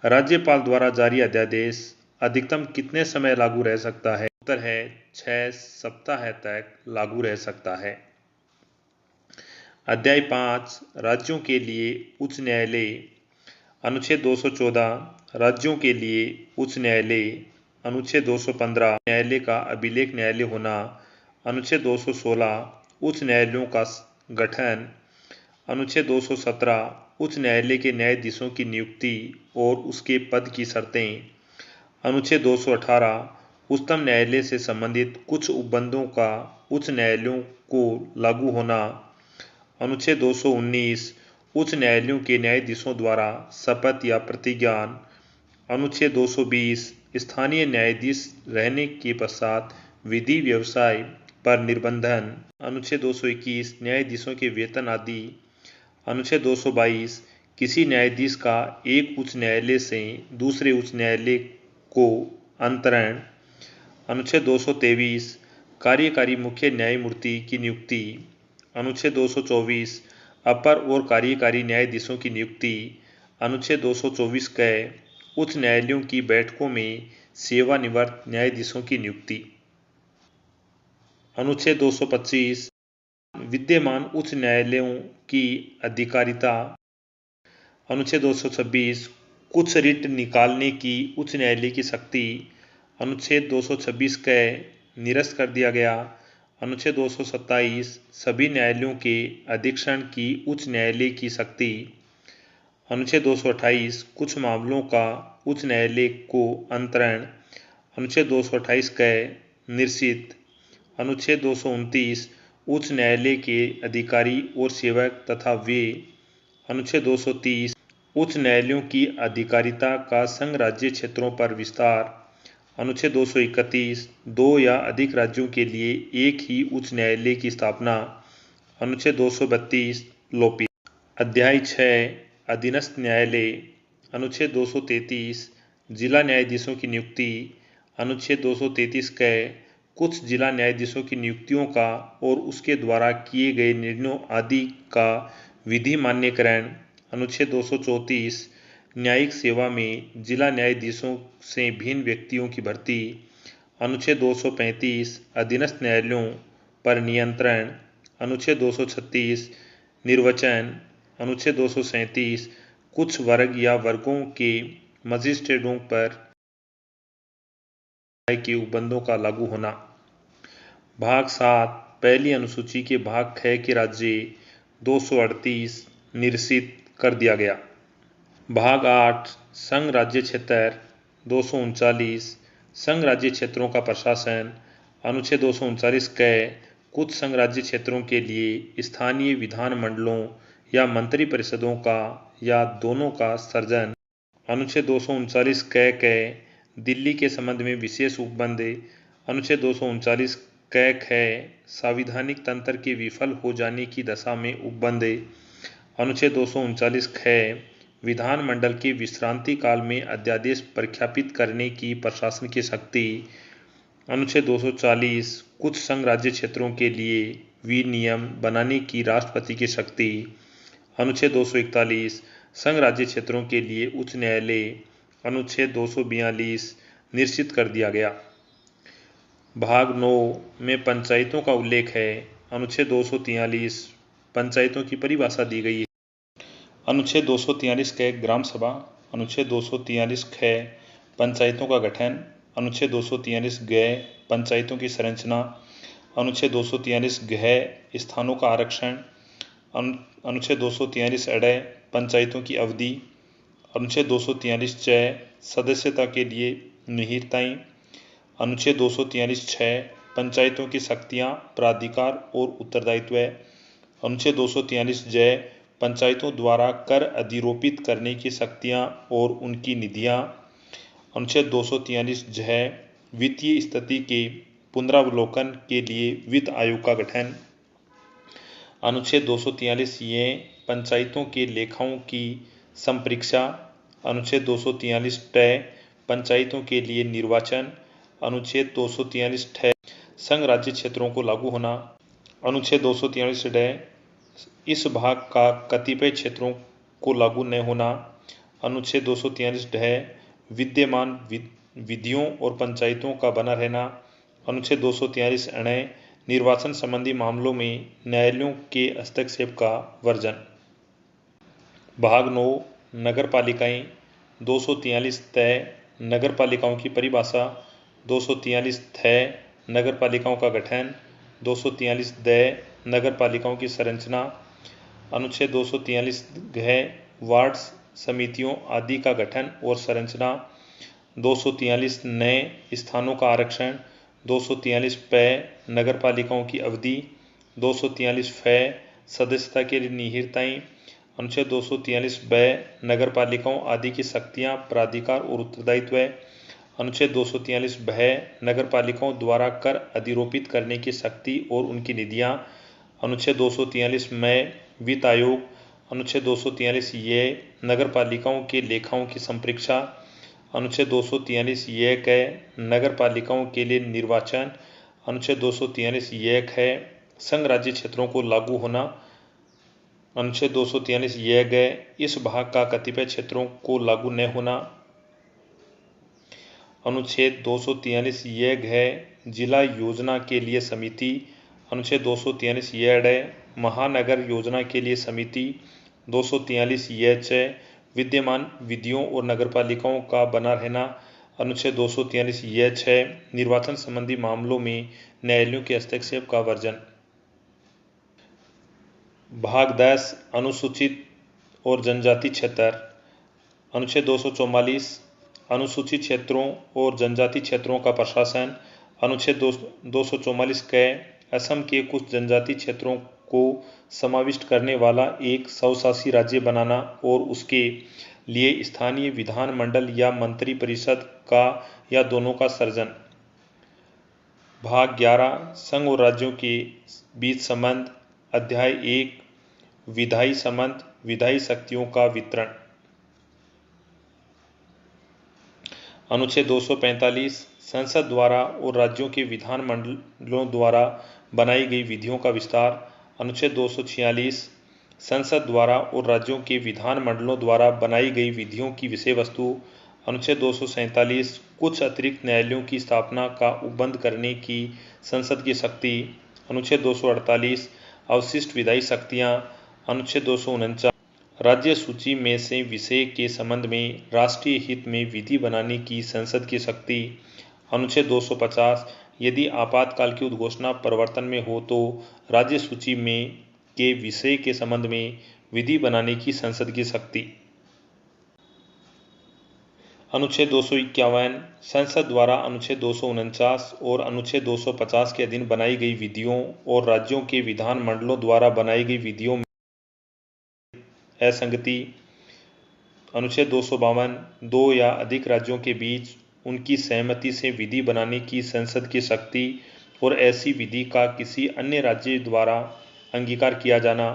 राज्यपाल द्वारा जारी अध्यादेश अधिकतम कितने समय लागू रह सकता है? उत्तर है 6 सप्ताह तक लागू रह सकता है। अध्याय 5 राज्यों के लिए उच्च न्यायालय। अनुच्छेद 214 राज्यों के लिए उच्च न्यायालय। अनुच्छेद 215 न्यायालय का अभिलेख न्यायालय होना। अनुच्छेद 216 उच्च न्यायालयों का गठन। अनुच्छेद 217 उच्च न्यायालय के न्यायाधीशों की नियुक्ति और उसके पद की शर्तें। अनुच्छेद 218 उच्चतम न्यायालय से संबंधित कुछ उपबंधों का उच्च न्यायालयों को लागू होना। अनुच्छेद 219 उच्च न्यायालयों के न्यायाधीशों द्वारा शपथ या प्रतिज्ञान। अनुच्छेद 220 स्थानीय न्यायाधीश रहने के पश्चात विधि व्यवसाय पर निर्बंधन। अनुच्छेद 221 न्यायाधीशों के वेतन आदि। अनुच्छेद 222 किसी न्यायाधीश का एक उच्च न्यायालय से दूसरे उच्च न्यायालय को अंतरण। अनुच्छेद 223 कार्यकारी मुख्य न्यायमूर्ति की नियुक्ति। अनुच्छेद 224 अपर और कार्यकारी न्यायाधीशों की नियुक्ति। अनुच्छेद 224 क उच्च न्यायालयों की बैठकों में सेवानिवृत्त न्यायाधीशों की नियुक्ति। अनुच्छेद 225 विद्यमान उच्च न्यायालयों की अधिकारिता। अनुच्छेद 226 कुछ रिट निकालने की उच्च न्यायालय की शक्ति। अनुच्छेद 226 क निरस्त कर दिया गया। अनुच्छेद 227 सभी न्यायालयों के अधीक्षण की उच्च न्यायालय की शक्ति। अनुच्छेद 228 कुछ मामलों का उच्च न्यायालय को अंतरण। अनुच्छेद 228 क निरसित। अनुच्छेद 229 उच्च न्यायालय के अधिकारी और सेवक तथा वे। अनुच्छेद 230 उच्च न्यायालयों की अधिकारिता का संघ राज्य क्षेत्रों पर विस्तार। अनुच्छेद 231 दो या अधिक राज्यों के लिए एक ही उच्च न्यायालय की स्थापना। अनुच्छेद 232 लोपी। अध्याय 6 अधीनस्थ न्यायालय। अनुच्छेद 233 जिला न्यायाधीशों की नियुक्ति। अनुच्छेद 233 क कुछ जिला न्यायाधीशों की नियुक्तियों का और उसके द्वारा किए गए निर्णयों आदि का विधि मान्यकरण। अनुच्छेद 234 न्यायिक सेवा में जिला न्यायाधीशों से भिन्न व्यक्तियों की भर्ती। अनुच्छेद 235 अधीनस्थ न्यायालयों पर नियंत्रण। अनुच्छेद 236 निर्वाचन। अनुच्छेद 237 कुछ वर्ग या वर्गों के मजिस्ट्रेटों पर के उपबंधों का लागू होना। भाग 7 पहली अनुसूची के भाग ख के राज्य 238 निरसित कर दिया गया। भाग 8 संघ राज्य क्षेत्र 239 संघ राज्य क्षेत्रों का प्रशासन। अनुच्छेद 239 क कुछ संघ राज्य क्षेत्रों के लिए स्थानीय विधानमंडलों या मंत्री परिषदों का या दोनों का सृजन। अनुच्छेद 239 क दिल्ली के संबंध में विशेष उपबंध। अनुच्छेद 239 क ख संवैधानिक तंत्र के विफल हो जाने की दशा में उपबंध। अनुच्छेद 239 ख विधानमंडल के विश्रांति काल में अध्यादेश प्रख्यापित करने की प्रशासन की शक्ति। अनुच्छेद 240 कुछ संघ राज्य क्षेत्रों के लिए विनियम बनाने की राष्ट्रपति की शक्ति। अनुच्छेद 241 संघ राज्य क्षेत्रों के लिए उच्च न्यायालय। अनुच्छेद 242 निश्चित कर दिया गया। भाग 9 में पंचायतों का उल्लेख है। अनुच्छेद 243 पंचायतों की परिभाषा दी गई है। अनुच्छेद 243 क ग्राम सभा। अनुच्छेद 243 ख पंचायतों का गठन। अनुच्छेद 243 ग पंचायतों की संरचना। अनुच्छेद 243 घ स्थानों का आरक्षण। अनुच्छेद 243 अड पंचायतों की अवधि। अनुच्छेद 243 च सदस्यता के लिए निहिताएं। अनुच्छेद 243 6 पंचायतों की शक्तियां, प्राधिकार और उत्तरदायित्व। अनुच्छेद 243 ज पंचायतों द्वारा कर अधिरोपित करने की शक्तियां और उनकी निधियां। अनुच्छेद 243 झ वित्तीय स्थिति के पुनरावलोकन के लिए वित्त आयोग का गठन। अनुच्छेद 243 ये पंचायतों के लेखाओं की संपरीक्षा। अनुच्छेद 243 ट पंचायतों के लिए निर्वाचन। अनुच्छेद 243 ठ संघ राज्य क्षेत्रों को लागू होना। अनुच्छेद 243 ड इस भाग का कतिपय क्षेत्रों को लागू न होना। अनुच्छेद 243 ढ विद्यमान विधियों और पंचायतों का बना रहना। अनुच्छेद 243 अण निर्वाचन संबंधी मामलों में न्यायालयों के हस्तक्षेप का वर्जन। भाग 9 नगर पालिकाएं। 243 तय नगर पालिकाओं की परिभाषा। 243 थ नगर पालिकाओं का गठन। 243 द नगर पालिकाओं की संरचना। अनुच्छेद 243 घ वार्ड समितियों आदि का गठन और संरचना। 243 नए स्थानों का आरक्षण। 243 प नगर पालिकाओं की अवधि। 243 फ सदस्यता के लिए निहिताएं। अनुच्छेद 243 ब नगर पालिकाओं आदि की शक्तियां, प्राधिकार और उत्तरदायित्व। अनुच्छेद 243 भ नगर पालिकाओं द्वारा कर अधिरोपित करने की शक्ति और उनकी निधियां। अनुच्छेद 243 में वित्त आयोग। अनुच्छेद 243 ये नगर पालिकाओं के लेखाओं की संपरीक्षा। अनुच्छेद 243 ये क नगर पालिकाओं के लिए निर्वाचन। अनुच्छेद 243 ये ख संघ राज्य क्षेत्रों को लागू होना। अनुच्छेद 243 ये ग इस भाग का कतिपय क्षेत्रों को लागू न होना। अनुच्छेद 243 ये घ जिला योजना के लिए समिति। अनुच्छेद 243 ये अड महानगर योजना के लिए समिति। 243 ये च विद्यमान विधियों और नगरपालिकाओं का बना रहना। अनुच्छेद 243 ये छ निर्वाचन संबंधी मामलों में न्यायालयों के हस्तक्षेप का वर्जन। भाग 10 अनुसूचित और जनजाति क्षेत्र। अनुच्छेद 244 अनुसूचित क्षेत्रों और जनजाति क्षेत्रों का प्रशासन। अनुच्छेद 244 क असम के कुछ जनजाति क्षेत्रों को समाविष्ट करने वाला एक स्वशासी राज्य बनाना और उसके लिए स्थानीय विधानमंडल या मंत्री परिषद का या दोनों का सृजन। भाग 11 संघ और राज्यों के बीच संबंध। अध्याय 1 विधायी संबंध, विधायी शक्तियों का वितरण। अनुच्छेद 245 संसद द्वारा और राज्यों के विधानमंडलों द्वारा बनाई गई विधियों का विस्तार। अनुच्छेद 246 संसद द्वारा और राज्यों के विधानमंडलों द्वारा बनाई गई विधियों की विषय वस्तु। अनुच्छेद 247 कुछ अतिरिक्त न्यायालयों की स्थापना का उपबंध करने की संसद की शक्ति। अनुच्छेद 248 अवशिष्ट विधायी शक्तियाँ। अनुच्छेद 249 राज्य सूची में से विषय के संबंध में राष्ट्रीय हित में विधि बनाने की संसद की शक्ति। अनुच्छेद 250 यदि आपातकाल की उद्घोषणा प्रवर्तन में हो तो राज्य सूची में के विषय के संबंध में विधि बनाने की संसद की शक्ति। अनुच्छेद 251 संसद द्वारा अनुच्छेद 249 और अनुच्छेद 250 के अधीन बनाई गई विधियों और राज्यों के विधानमंडलों द्वारा बनाई गई विधियों में असंगति। अनुच्छेद 252 दो या अधिक राज्यों के बीच उनकी सहमति से विधि बनाने की संसद की शक्ति और ऐसी विधि का किसी अन्य राज्य द्वारा अंगीकार किया जाना।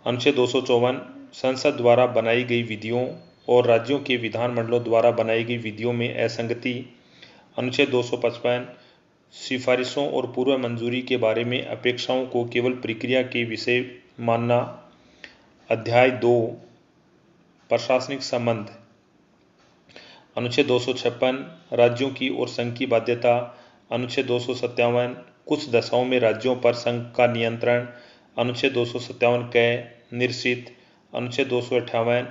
अनुच्छेद 254 संसद द्वारा बनाई गई विधियों और राज्यों के विधानमंडलों द्वारा बनाई गई विधियों में असंगति। अनुच्छेद 255 सिफारिशों और पूर्व मंजूरी के बारे में अपेक्षाओं को केवल प्रक्रिया के विषय मानना। अध्याय 2 प्रशासनिक संबंध। अनुच्छेद 256 राज्यों की और संघ की बाध्यता। अनुच्छेद 257 कुछ दशाओं में राज्यों पर संघ का नियंत्रण। अनुच्छेद 257 क निश्चित। अनुच्छेद 258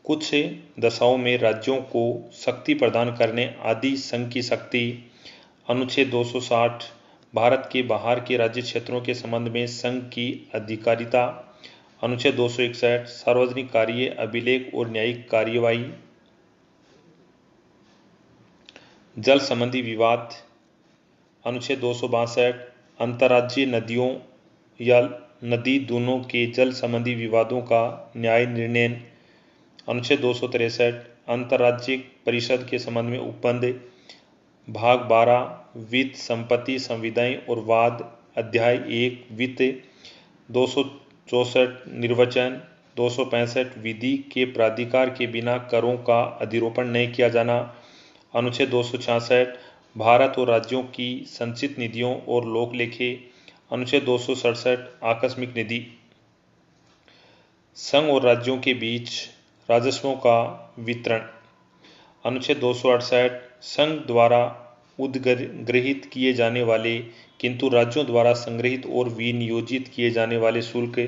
कुछ दशाओं में राज्यों को शक्ति प्रदान करने आदि संघ की शक्ति। अनुच्छेद 260 भारत के बाहर के राज्य क्षेत्रों के संबंध में संघ की अधिकारिता। अनुच्छेद 261 सार्वजनिक कार्य, अभिलेख और न्यायिक कार्यवाही। जल संबंधी विवाद। अनुच्छेद 262 अंतर्राज्यीय नदियों या नदी दोनों के जल संबंधी विवादों का न्याय निर्णय। अनुच्छेद 263 अंतर्राज्यिक परिषद के संबंध में उपबंध। भाग 12 वित्त, संपत्ति, संविदाएं और वाद। अध्याय 1 वित्त। 264 निर्वाचन। 265 विधि के प्राधिकार के बिना करों का अधिरोपण नहीं किया जाना। अनुच्छेद 266 भारत और राज्यों की संचित निधियों और लोक लेखे। अनुच्छेद 267 आकस्मिक निधि। संघ और राज्यों के बीच राजस्वों का वितरण। अनुच्छेद 268 संघ द्वारा उद्गृहित किए जाने वाले किंतु राज्यों द्वारा संग्रहित और विनियोजित किए जाने वाले शुल्क।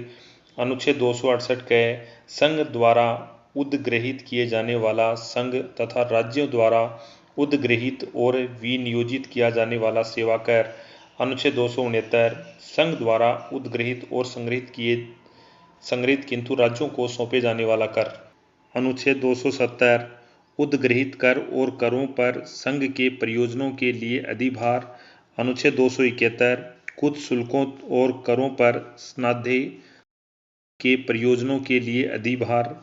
अनुच्छेद 268 के संघ द्वारा उद्गृहित किए जाने वाला संघ तथा राज्यों द्वारा उद्गृहित और विनियोजित किया जाने वाला सेवा कर। अनुच्छेद 269 संघ द्वारा उद्गृहित और संग्रहित किंतु राज्यों को सौंपे जाने वाला कर। अनुच्छेद 270 उद्गृहित कर और करों पर संघ के प्रयोजनों के लिए अधिभार। अनुच्छेद 271 कुछ शुल्कों और करों पर स्नाध्याय के प्रयोजनों के लिए अधिभार।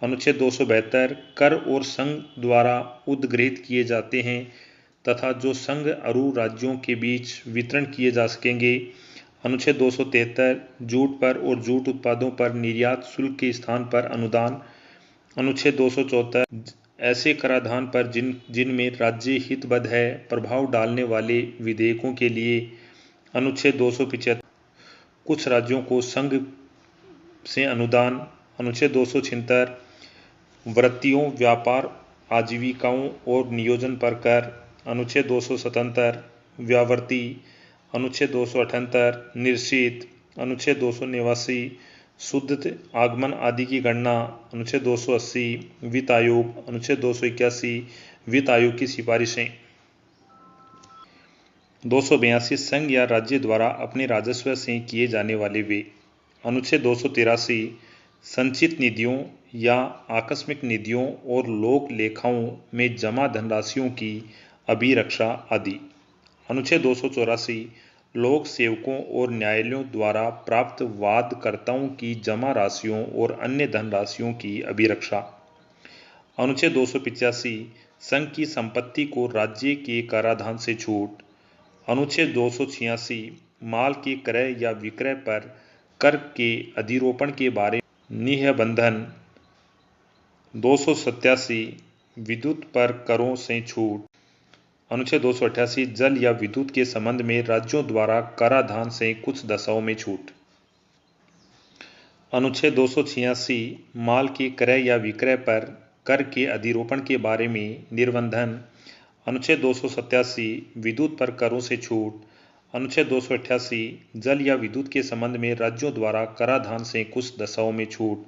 अनुच्छेद 272 कर और संघ द्वारा उद्गृहित किए जाते हैं तथा जो संघ अरु राज्यों के बीच वितरण किए जा सकेंगे। अनुच्छेद 273 जूट पर और जूट उत्पादों पर निर्यात शुल्क के स्थान पर अनुदान। अनुच्छेद 274 ऐसे कराधान पर जिनमें राज्य हितबद्ध है प्रभाव डालने वाले विधेयकों के लिए। अनुच्छेद 275 कुछ राज्यों को संघ से अनुदान। अनुच्छेद 276 वृत्तियों, व्यापार, आजीविकाओं और नियोजन पर कर। अनुच्छेद 277 व्यावृत्ति। अनुच्छेद 278 निश्चित। अनुच्छेद 289 शुद्ध आगमन आदि की गणना। अनुच्छेद 280 वित्त आयोग। अनुच्छेद 281 वित्त आयोग की सिफारिशें। 282 संघ या राज्य द्वारा अपने राजस्व से किए जाने वाले व्यय। अनुच्छेद 283 संचित निधियों या आकस्मिक निधियों और लोक लेखाओं में जमा धनराशियों की अभिरक्षा आदि। अनुच्छेद 284 लोक सेवकों और न्यायालयों द्वारा प्राप्त वादकर्ताओं की जमा राशियों और अन्य धनराशियों की अभिरक्षा। अनुच्छेद 285 संघ की संपत्ति को राज्य के कराधान से छूट। अनुच्छेद 286 माल के क्रय या विक्रय पर कर के अधिरोपण के बारे में निबंधन। 287 विद्युत पर करों से छूट। अनुच्छेद 288 जल या विद्युत के संबंध में राज्यों द्वारा कराधान से कुछ दशाओं में छूट। अनुच्छेद 286 माल के क्रय या विक्रय पर कर के अधिरोपण के बारे में निबंधन। अनुच्छेद 287 विद्युत पर करों से छूट। अनुच्छेद 288 जल या विद्युत के संबंध में राज्यों द्वारा कराधान से कुछ दशाओं में छूट।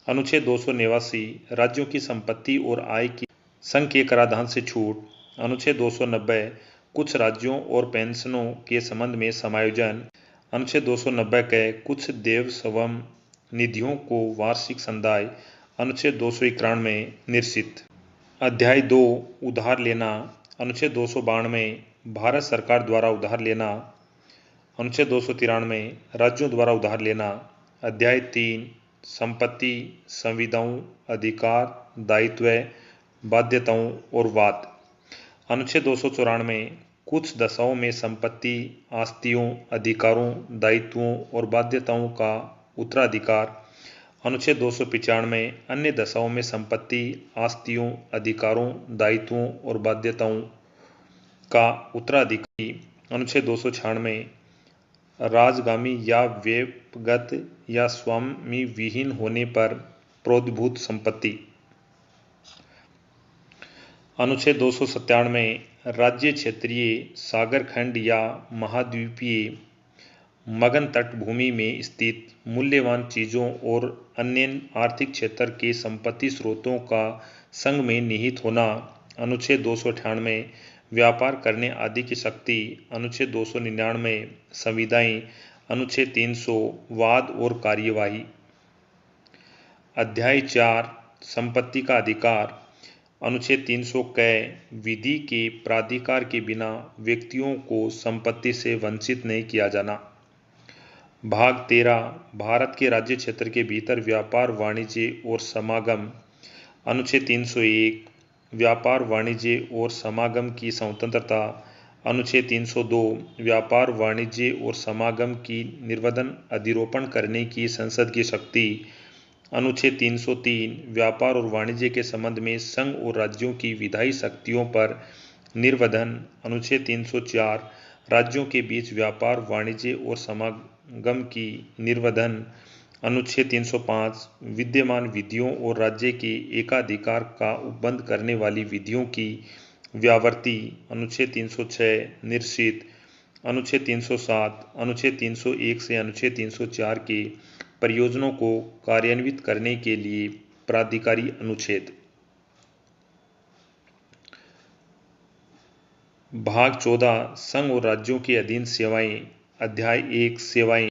अनुच्छेद 289 राज्यों की संपत्ति और आय की संघ के कराधान से छूट। अनुच्छेद 290 कुछ राज्यों और पेंशनों के संबंध में समायोजन। अनुच्छेद 290 के कुछ देवस्व निधियों को वार्षिक संदाय। अनुच्छेद 291 निश्चित। अध्याय 2 उधार लेना। अनुच्छेद 292 भारत सरकार द्वारा उधार लेना। अनुच्छेद 293 राज्यों द्वारा उधार लेना। अध्याय 3 संपत्ति, संविदाओं, अधिकार, दायित्व, बाध्यताओं और वाद। अनुच्छेद 294 कुछ दशाओं में संपत्ति, आस्तियों, अधिकारों, दायित्वों और बाध्यताओं का उत्तराधिकार। अनुच्छेद 295 अन्य दशाओं में संपत्ति, आस्तियों, अधिकारों, दायित्वों और बाध्यताओं का उत्तराधिकारी। अनुच्छेद 296 राजगामी या व्यक्तिगत या स्वामी विहीन होने पर प्रोद्भूत संपत्ति। अनुच्छेद 297 राज्य क्षेत्रीय, सागर खंड या महाद्वीपीय मगन तट भूमि में स्थित मूल्यवान चीजों और अन्य आर्थिक क्षेत्र के संपत्ति स्रोतों का संघ में निहित होना। अनुच्छेद 298 व्यापार करने आदि की शक्ति। अनुच्छेद 299 संविदाएं। अनुच्छेद 300 वाद और कार्यवाही। अध्याय 4 संपत्ति का अधिकार। अनुच्छेद 300 क विधि के प्राधिकार के बिना व्यक्तियों को संपत्ति से वंचित नहीं किया जाना। भाग 13 भारत के राज्य क्षेत्र के भीतर व्यापार, वाणिज्य और समागम। अनुच्छेद 301 व्यापार, वाणिज्य और समागम की स्वतंत्रता। अनुच्छेद 302 व्यापार, वाणिज्य और समागम की निर्वहन अधिरोपण करने की संसद की शक्ति। अनुच्छेद 303 व्यापार और वाणिज्य के संबंध में संघ और राज्यों की विधायी शक्तियों पर निर्वहन। अनुच्छेद 304 राज्यों के बीच व्यापार, वाणिज्य और समागम की निर्वहन। अनुच्छेद 305 विद्यमान विधियों और राज्य के एकाधिकार का उपबंध करने वाली विधियों की व्यावृत्ति। अनुच्छेद 306 निश्चित। अनुच्छेद 307 अनुच्छेद 301 से अनुच्छेद 304 के प्रयोजनों को कार्यान्वित करने के लिए प्राधिकारी अनुच्छेद। भाग 14 संघ और राज्यों के अधीन सेवाएं। अध्याय 1 सेवाएं।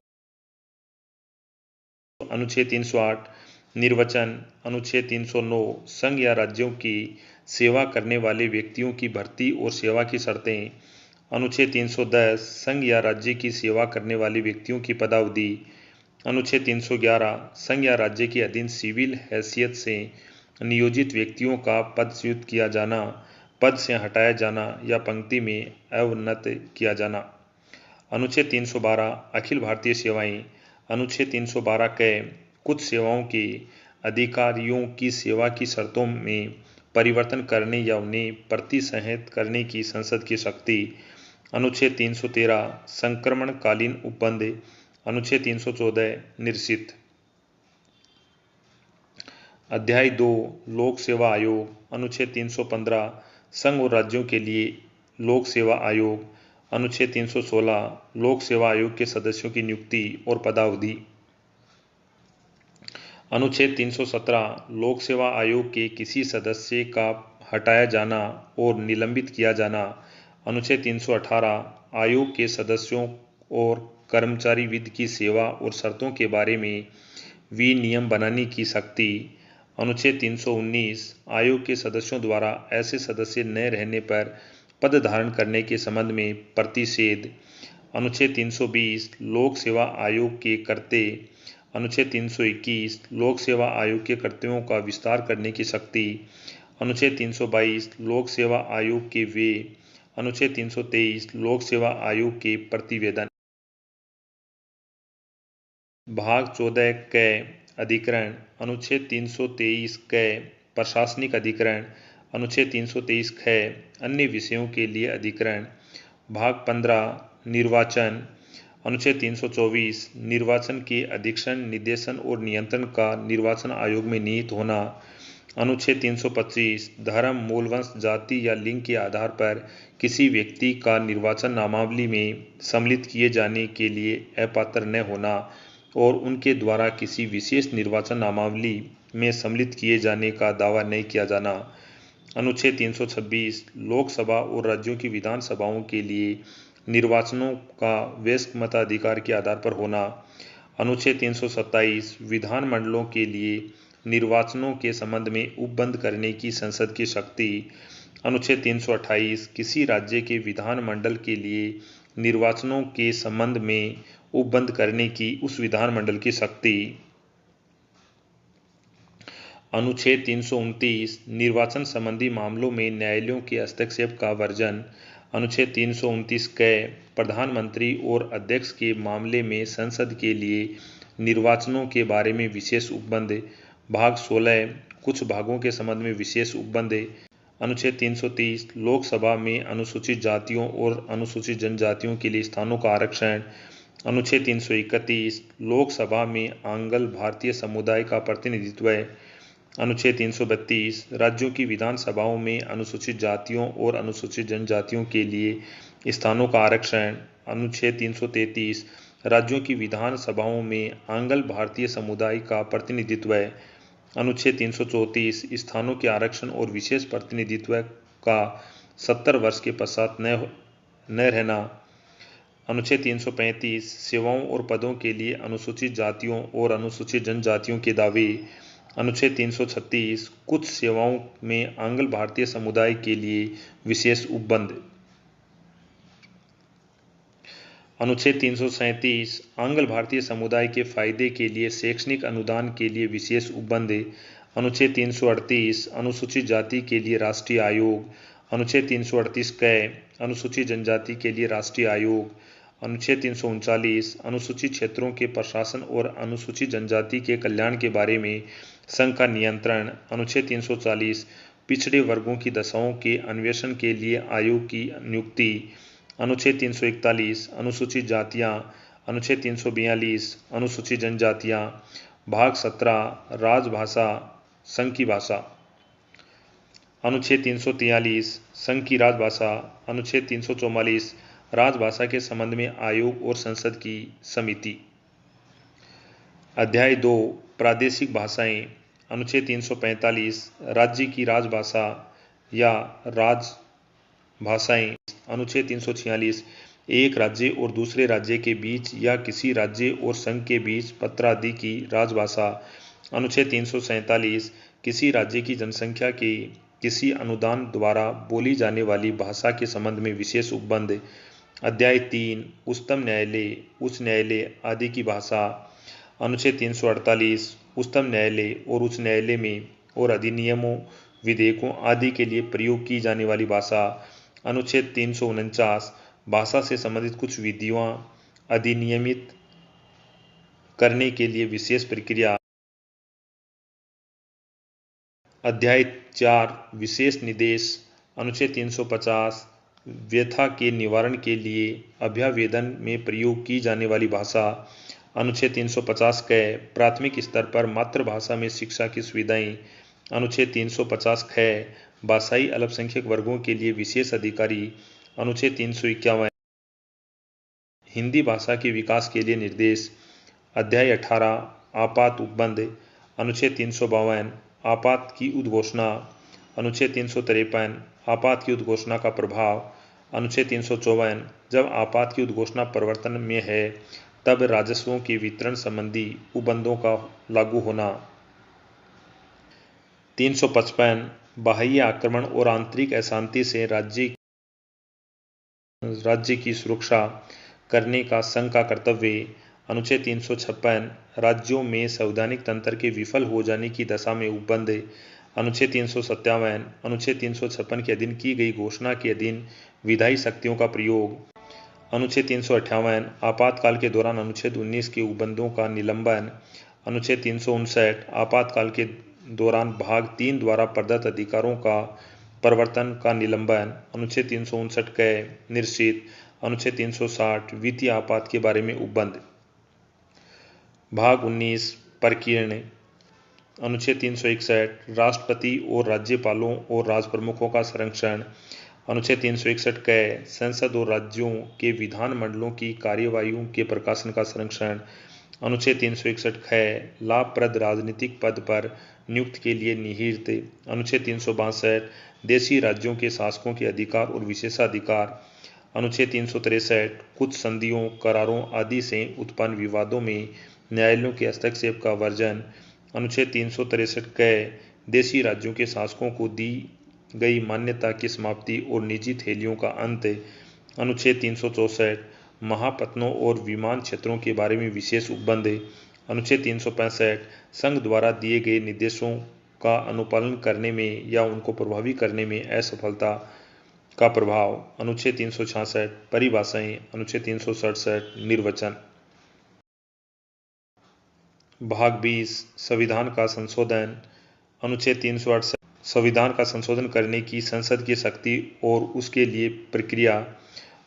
अनुच्छेद 308 निर्वचन। अनुच्छेद 309 संघ या राज्यों की सेवा करने वाले व्यक्तियों की भर्ती और सेवा की शर्तें। अनुच्छेद 310 संघ या राज्य की सेवा करने वाले व्यक्तियों की पदावधि। अनुच्छेद 311 संघ या राज्य के अधीन सिविल हैसियत से नियोजित व्यक्तियों का पदच्युत किया जाना, पद से हटाया जाना या पंक्ति में अवनत किया जाना। अनुच्छेद 312 अखिल भारतीय सेवाएं। अनुच्छेद 312 के कुछ सेवाओं के अधिकारियों की सेवा की शर्तों में परिवर्तन करने या उन्हें प्रतिसंहत करने की संसद की शक्ति। अनुच्छेद 313 संक्रमणकालीन उपबंध। अनुच्छेद 314 निश्चित। अध्याय 2 लोक सेवा आयोग। अनुच्छेद 315 संघ और राज्यों के लिए लोक सेवा आयोग। अनुच्छेद 316 लोक सेवा आयोग के सदस्यों की नियुक्ति और पदावधि। अनुच्छेद 317 लोक सेवा आयोग के किसी सदस्य का हटाया जाना और निलंबित किया जाना। अनुच्छेद 318 आयोग के सदस्यों और कर्मचारी विधि की सेवा और शर्तों के बारे में विनियम बनाने की शक्ति। अनुच्छेद 319 आयोग के सदस्यों द्वारा ऐसे सदस्य न रहने पर पद धारण करने के संबंध में प्रतिषेध। अनुच्छेद 320 लोक सेवा आयोग के कर्ते। अनुच्छेद 321 लोक सेवा आयोग के कर्तव्यों का विस्तार करने की शक्ति। अनुच्छेद 322 लोक सेवा आयोग के व्यय। अनुच्छेद 323 लोक सेवा आयोग के प्रतिवेदन। भाग 14 क अधिकरण। अनुच्छेद 323 क प्रशासनिक अधिकरण। अनुच्छेद 323 ख अन्य विषयों के लिए अधिकरण। भाग 15 निर्वाचन। अनुच्छेद 324 निर्वाचन के अधीक्षण, निर्देशन और नियंत्रण का निर्वाचन आयोग में निहित होना। अनुच्छेद 325 धर्म, मूल वंश, जाति या लिंग के आधार पर किसी व्यक्ति का निर्वाचन नामावली में सम्मिलित किए जाने के लिए अपात्र न होना और उनके द्वारा किसी विशेष निर्वाचन नामावली में सम्मिलित किए जाने का दावा नहीं किया जाना। अनुच्छेद 326 लोकसभा और राज्यों की विधानसभाओं के लिए निर्वाचनों का वयस्क मताधिकार के आधार पर होना। अनुच्छेद 327 विधान मंडलों के लिए निर्वाचनों के संबंध में उपबंध करने की संसद की शक्ति। अनुच्छेद 328 किसी राज्य के विधान मंडल के लिए निर्वाचनों के संबंध में उपबंध करने की उस विधान मंडल की शक्ति। अनुच्छेद 329 निर्वाचन संबंधी मामलों में न्यायालयों के हस्तक्षेप का वर्जन। अनुच्छेद 329 क प्रधानमंत्री और अध्यक्ष के मामले में संसद के लिए निर्वाचनों के बारे में विशेष उपबंध। भाग 16 कुछ भागों के संबंध में विशेष उपबंध। अनुच्छेद 330 लोकसभा में अनुसूचित जातियों और अनुसूचित जनजातियों के लिए स्थानों का आरक्षण। अनुच्छेद 331 लोकसभा में आंग्ल भारतीय समुदाय का प्रतिनिधित्व। अनुच्छेद 332 राज्यों की विधानसभाओं में अनुसूचित जातियों और अनुसूचित जनजातियों के लिए स्थानों का आरक्षण। अनुच्छेद 333 राज्यों की विधानसभाओं में आंग्ल भारतीय समुदाय का प्रतिनिधित्व। अनुच्छेद 334 स्थानों के आरक्षण और विशेष प्रतिनिधित्व का 70 वर्ष के पश्चात न रहना। अनुच्छेद 335 सेवाओं और पदों के लिए अनुसूचित जातियों और अनुसूचित जनजातियों के दावे। अनुच्छेद 336 कुछ सेवाओं में आंग्ल भारतीय समुदाय के लिए विशेष उपबंध। अनुच्छेद 337 आंग्ल भारतीय समुदाय के फायदे के लिए शैक्षणिक अनुदान के लिए विशेष उपबंध। अनुच्छेद 338 अनुसूचित जाति के लिए राष्ट्रीय आयोग। अनुच्छेद 338 क अनुसूचित जनजाति के लिए राष्ट्रीय आयोग। अनुच्छेद 339 अनुसूचित क्षेत्रों के प्रशासन और अनुसूचित जनजाति के कल्याण के बारे में संघ का नियंत्रण। अनुच्छेद 340 पिछड़े वर्गों की दशाओं के अन्वेषण के लिए आयोग की नियुक्ति। अनुच्छेद 341 अनुसूचित जातियां। अनुच्छेद 342 अनुसूचित जनजातियां। भाग 17 राजभाषा संघ की भाषा। अनुच्छेद 343 संघ की राजभाषा। अनुच्छेद 344 राजभाषा के संबंध में आयोग और संसद की समिति। अध्याय 2 प्रादेशिक भाषाएं। अनुच्छेद 345 राज्य की राजभाषा या राजभाषाएं। अनुच्छेद 346 एक राज्य और दूसरे राज्य के बीच या किसी राज्य और संघ के बीच पत्रादि की राजभाषा। अनुच्छेद 347 किसी राज्य की जनसंख्या के किसी अनुदान द्वारा बोली जाने वाली भाषा के संबंध में विशेष उपबंध। अध्याय 3 उच्चतम न्यायालय उच्च न्यायालय आदि की भाषा। अनुच्छेद 348 उच्चतम न्यायालय और उच्च न्यायालय में और अधिनियमों विधेयकों आदि के लिए प्रयोग की जाने वाली भाषा। अनुच्छेद 349 भाषा से संबंधित कुछ विधियां अधिनियमित करने के लिए विशेष प्रक्रिया। अध्याय 4 विशेष निर्देश। अनुच्छेद 350 व्यथा के निवारण के लिए अभ्यावेदन में प्रयोग की जाने वाली भाषा। अनुच्छेद 350 क प्राथमिक स्तर पर मातृभाषा में शिक्षा की सुविधाएं। अनुच्छेद 350 ख भाषाई अल्पसंख्यक वर्गों के लिए विशेष अधिकारी। अनुच्छेद 351 हिंदी भाषा के विकास के लिए निर्देश। अध्याय 18 आपात उपबंध। अनुच्छेद 352 आपात की उद्घोषणा। अनुच्छेद 353 आपात की उद्घोषणा का प्रभाव। अनुच्छेद 354 जब आपात की उद्घोषणा प्रवर्तन में है तब राजस्वों के वितरण संबंधी उपबंधों का लागू होना। 355 बाह्य आक्रमण और आंतरिक अशांति से राज्य की सुरक्षा करने का संघ का कर्तव्य। अनुच्छेद 356 राज्यों में संवैधानिक तंत्र के विफल हो जाने की दशा में उपबंध। अनुच्छेद 357 अनुच्छेद 356 के अधीन की गई घोषणा के अधीन विधायी शक्तियों का प्रयोग। अनुच्छेद 358 आपातकाल के दौरान अनुच्छेद 19 के उपबंधों का निलंबन। अनुच्छेद 359 आपातकाल के दौरान भाग 3 द्वारा प्रदत्त अधिकारों का प्रवर्तन का निलंबन। अनुच्छेद 359 क निश्चित। अनुच्छेद 360 वित्तीय आपात के बारे में उपबंध। भाग 19 प्रकीर्ण। अनुच्छेद 361 राष्ट्रपति और राज्यपालों और राजप्रमुखों का संरक्षण। अनुच्छेद 361 क संसद और राज्यों के विधानमंडलों की कार्यवाहियों के प्रकाशन का संरक्षण। अनुच्छेद 361 ख लाभप्रद राजनीतिक पद पर नियुक्ति के लिए निहित। अनुच्छेद 362 देशी राज्यों के शासकों के अधिकार और विशेषाधिकार। अनुच्छेद 363 कुछ संधियों करारों आदि से उत्पन्न विवादों में न्यायालयों के हस्तक्षेप का वर्जन। अनुच्छेद 363 क देशी राज्यों के शासकों को दी गई मान्यता की समाप्ति और निजी थैलियों का अंत। अनुच्छेद 364 महापत्तनों और विमान क्षेत्रों के बारे में विशेष उपबंध। अनुच्छेद 365 संघ द्वारा दिए गए निर्देशों का अनुपालन करने में या उनको प्रभावी करने में असफलता का प्रभाव। अनुच्छेद 366 परिभाषाएं। अनुच्छेद 367 निर्वचन। भाग 20 संविधान का संशोधन। अनुच्छेद 368 संविधान का संशोधन करने की संसद की शक्ति और उसके लिए प्रक्रिया।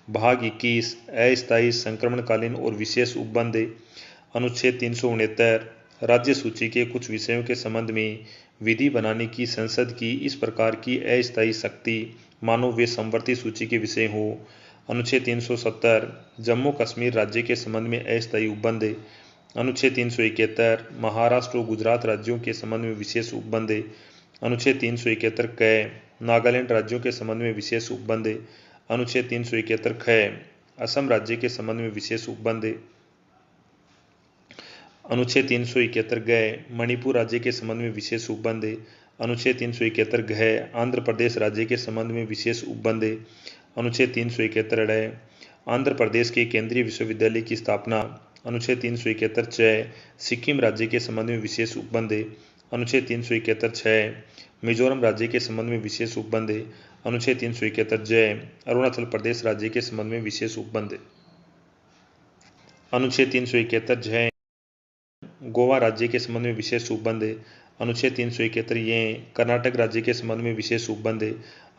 भाग 21 अस्थायी संक्रमणकालीन और विशेष उपबंध। अनुच्छेद 369 राज्य सूची के कुछ विषयों के संबंध में विधि बनाने की संसद की इस प्रकार की अस्थायी शक्ति मानो वे समवर्ती सूची के विषय हो। अनुच्छेद 370 जम्मू कश्मीर राज्य के संबंध में अस्थायी उपबंध। अनुच्छेद 371 महाराष्ट्र और गुजरात राज्यों के संबंध में विशेष उपबंध। अनुच्छेद 371 क नागालैंड राज्यों के संबंध में विशेष उपबंध। अनुच्छेद 371 ख असम राज्य के संबंध में विशेष उपबंध। अनुच्छेद 371 ग मणिपुर राज्य के संबंध में विशेष उपबंध। अनुच्छेद 371 घ आंध्र प्रदेश राज्य के संबंध में विशेष उपबंध। अनुच्छेद 371 ड आंध्र प्रदेश के केंद्रीय विश्वविद्यालय की स्थापना। अनुच्छेद 371 च सिक्किम राज्य के संबंध में विशेष उपबंध। अनुच्छेद 371 छ मिजोरम राज्य के संबंध में विशेष उपबंध। अनुच्छेद 371 ज अरुणाचल प्रदेश राज्य के संबंध में विशेष उपबंध। अनुच्छेद 371 झ गोवा राज्य के संबंध में विशेष उपबंध। अनुच्छेद 371 ये कर्नाटक राज्य के संबंध में विशेष उपबंध।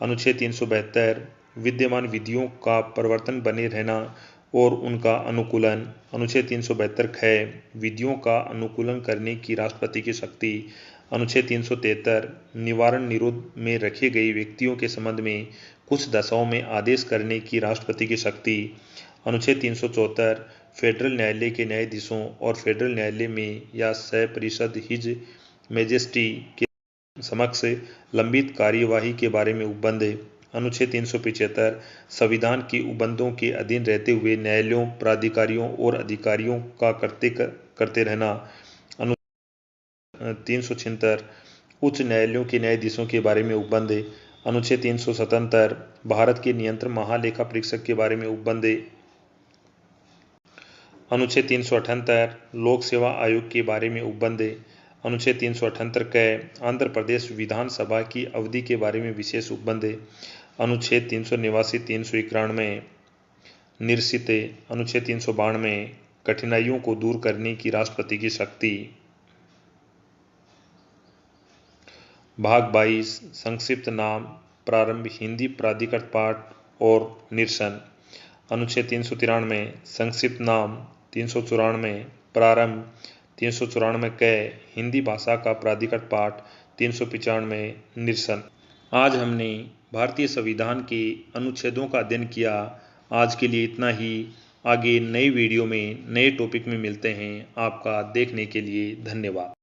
अनुच्छेद 372 विद्यमान विधियों का प्रवर्तन बने रहना और उनका अनुकूलन। अनुच्छेद 372 ख विधियों का अनुकूलन करने की राष्ट्रपति की शक्ति। अनुच्छेद 373 निवारण निरोध में रखे गए व्यक्तियों के संबंध में कुछ दशाओं में आदेश करने की राष्ट्रपति की शक्ति। अनुच्छेद 374 फेडरल न्यायालय के न्यायाधीशों और फेडरल न्यायालय में या सपरिषद हिज मैजेस्टी के समक्ष लंबित कार्यवाही के बारे में उपबंध। अनुच्छेद 375 संविधान के उपबंधों के अधीन रहते हुए न्यायालयों, प्राधिकारियों और अधिकारियों का करते रहना। अनुच्छेद 376 उच्च न्यायालयों के न्यायाधीशों के बारे में उपबंध। अनुच्छेद 377 भारत के नियंत्रण महालेखा परीक्षक के बारे में उपबंध। अनुच्छेद 378 लोक सेवा आयोग के बारे में उपबंध। अनुच्छेद 378 क आंध्र प्रदेश विधानसभा की अवधि के बारे में विशेष उपबंध। अनुच्छेद 389 391 निरसित। अनुच्छेद 392 कठिनाइयों को दूर करने की राष्ट्रपति की शक्ति। भाग 22 संक्षिप्त नाम प्रारंभ हिंदी प्राधिकृत पाठ और निरसन। अनुच्छेद 393 संक्षिप्त नाम। 394 प्रारंभ। 394 क हिंदी भाषा का प्राधिकृत पाठ। 395 निरसन। आज हमने भारतीय संविधान के अनुच्छेदों का अध्ययन किया। आज के लिए इतना ही। आगे नए वीडियो में नए टॉपिक में मिलते हैं। आपका देखने के लिए धन्यवाद।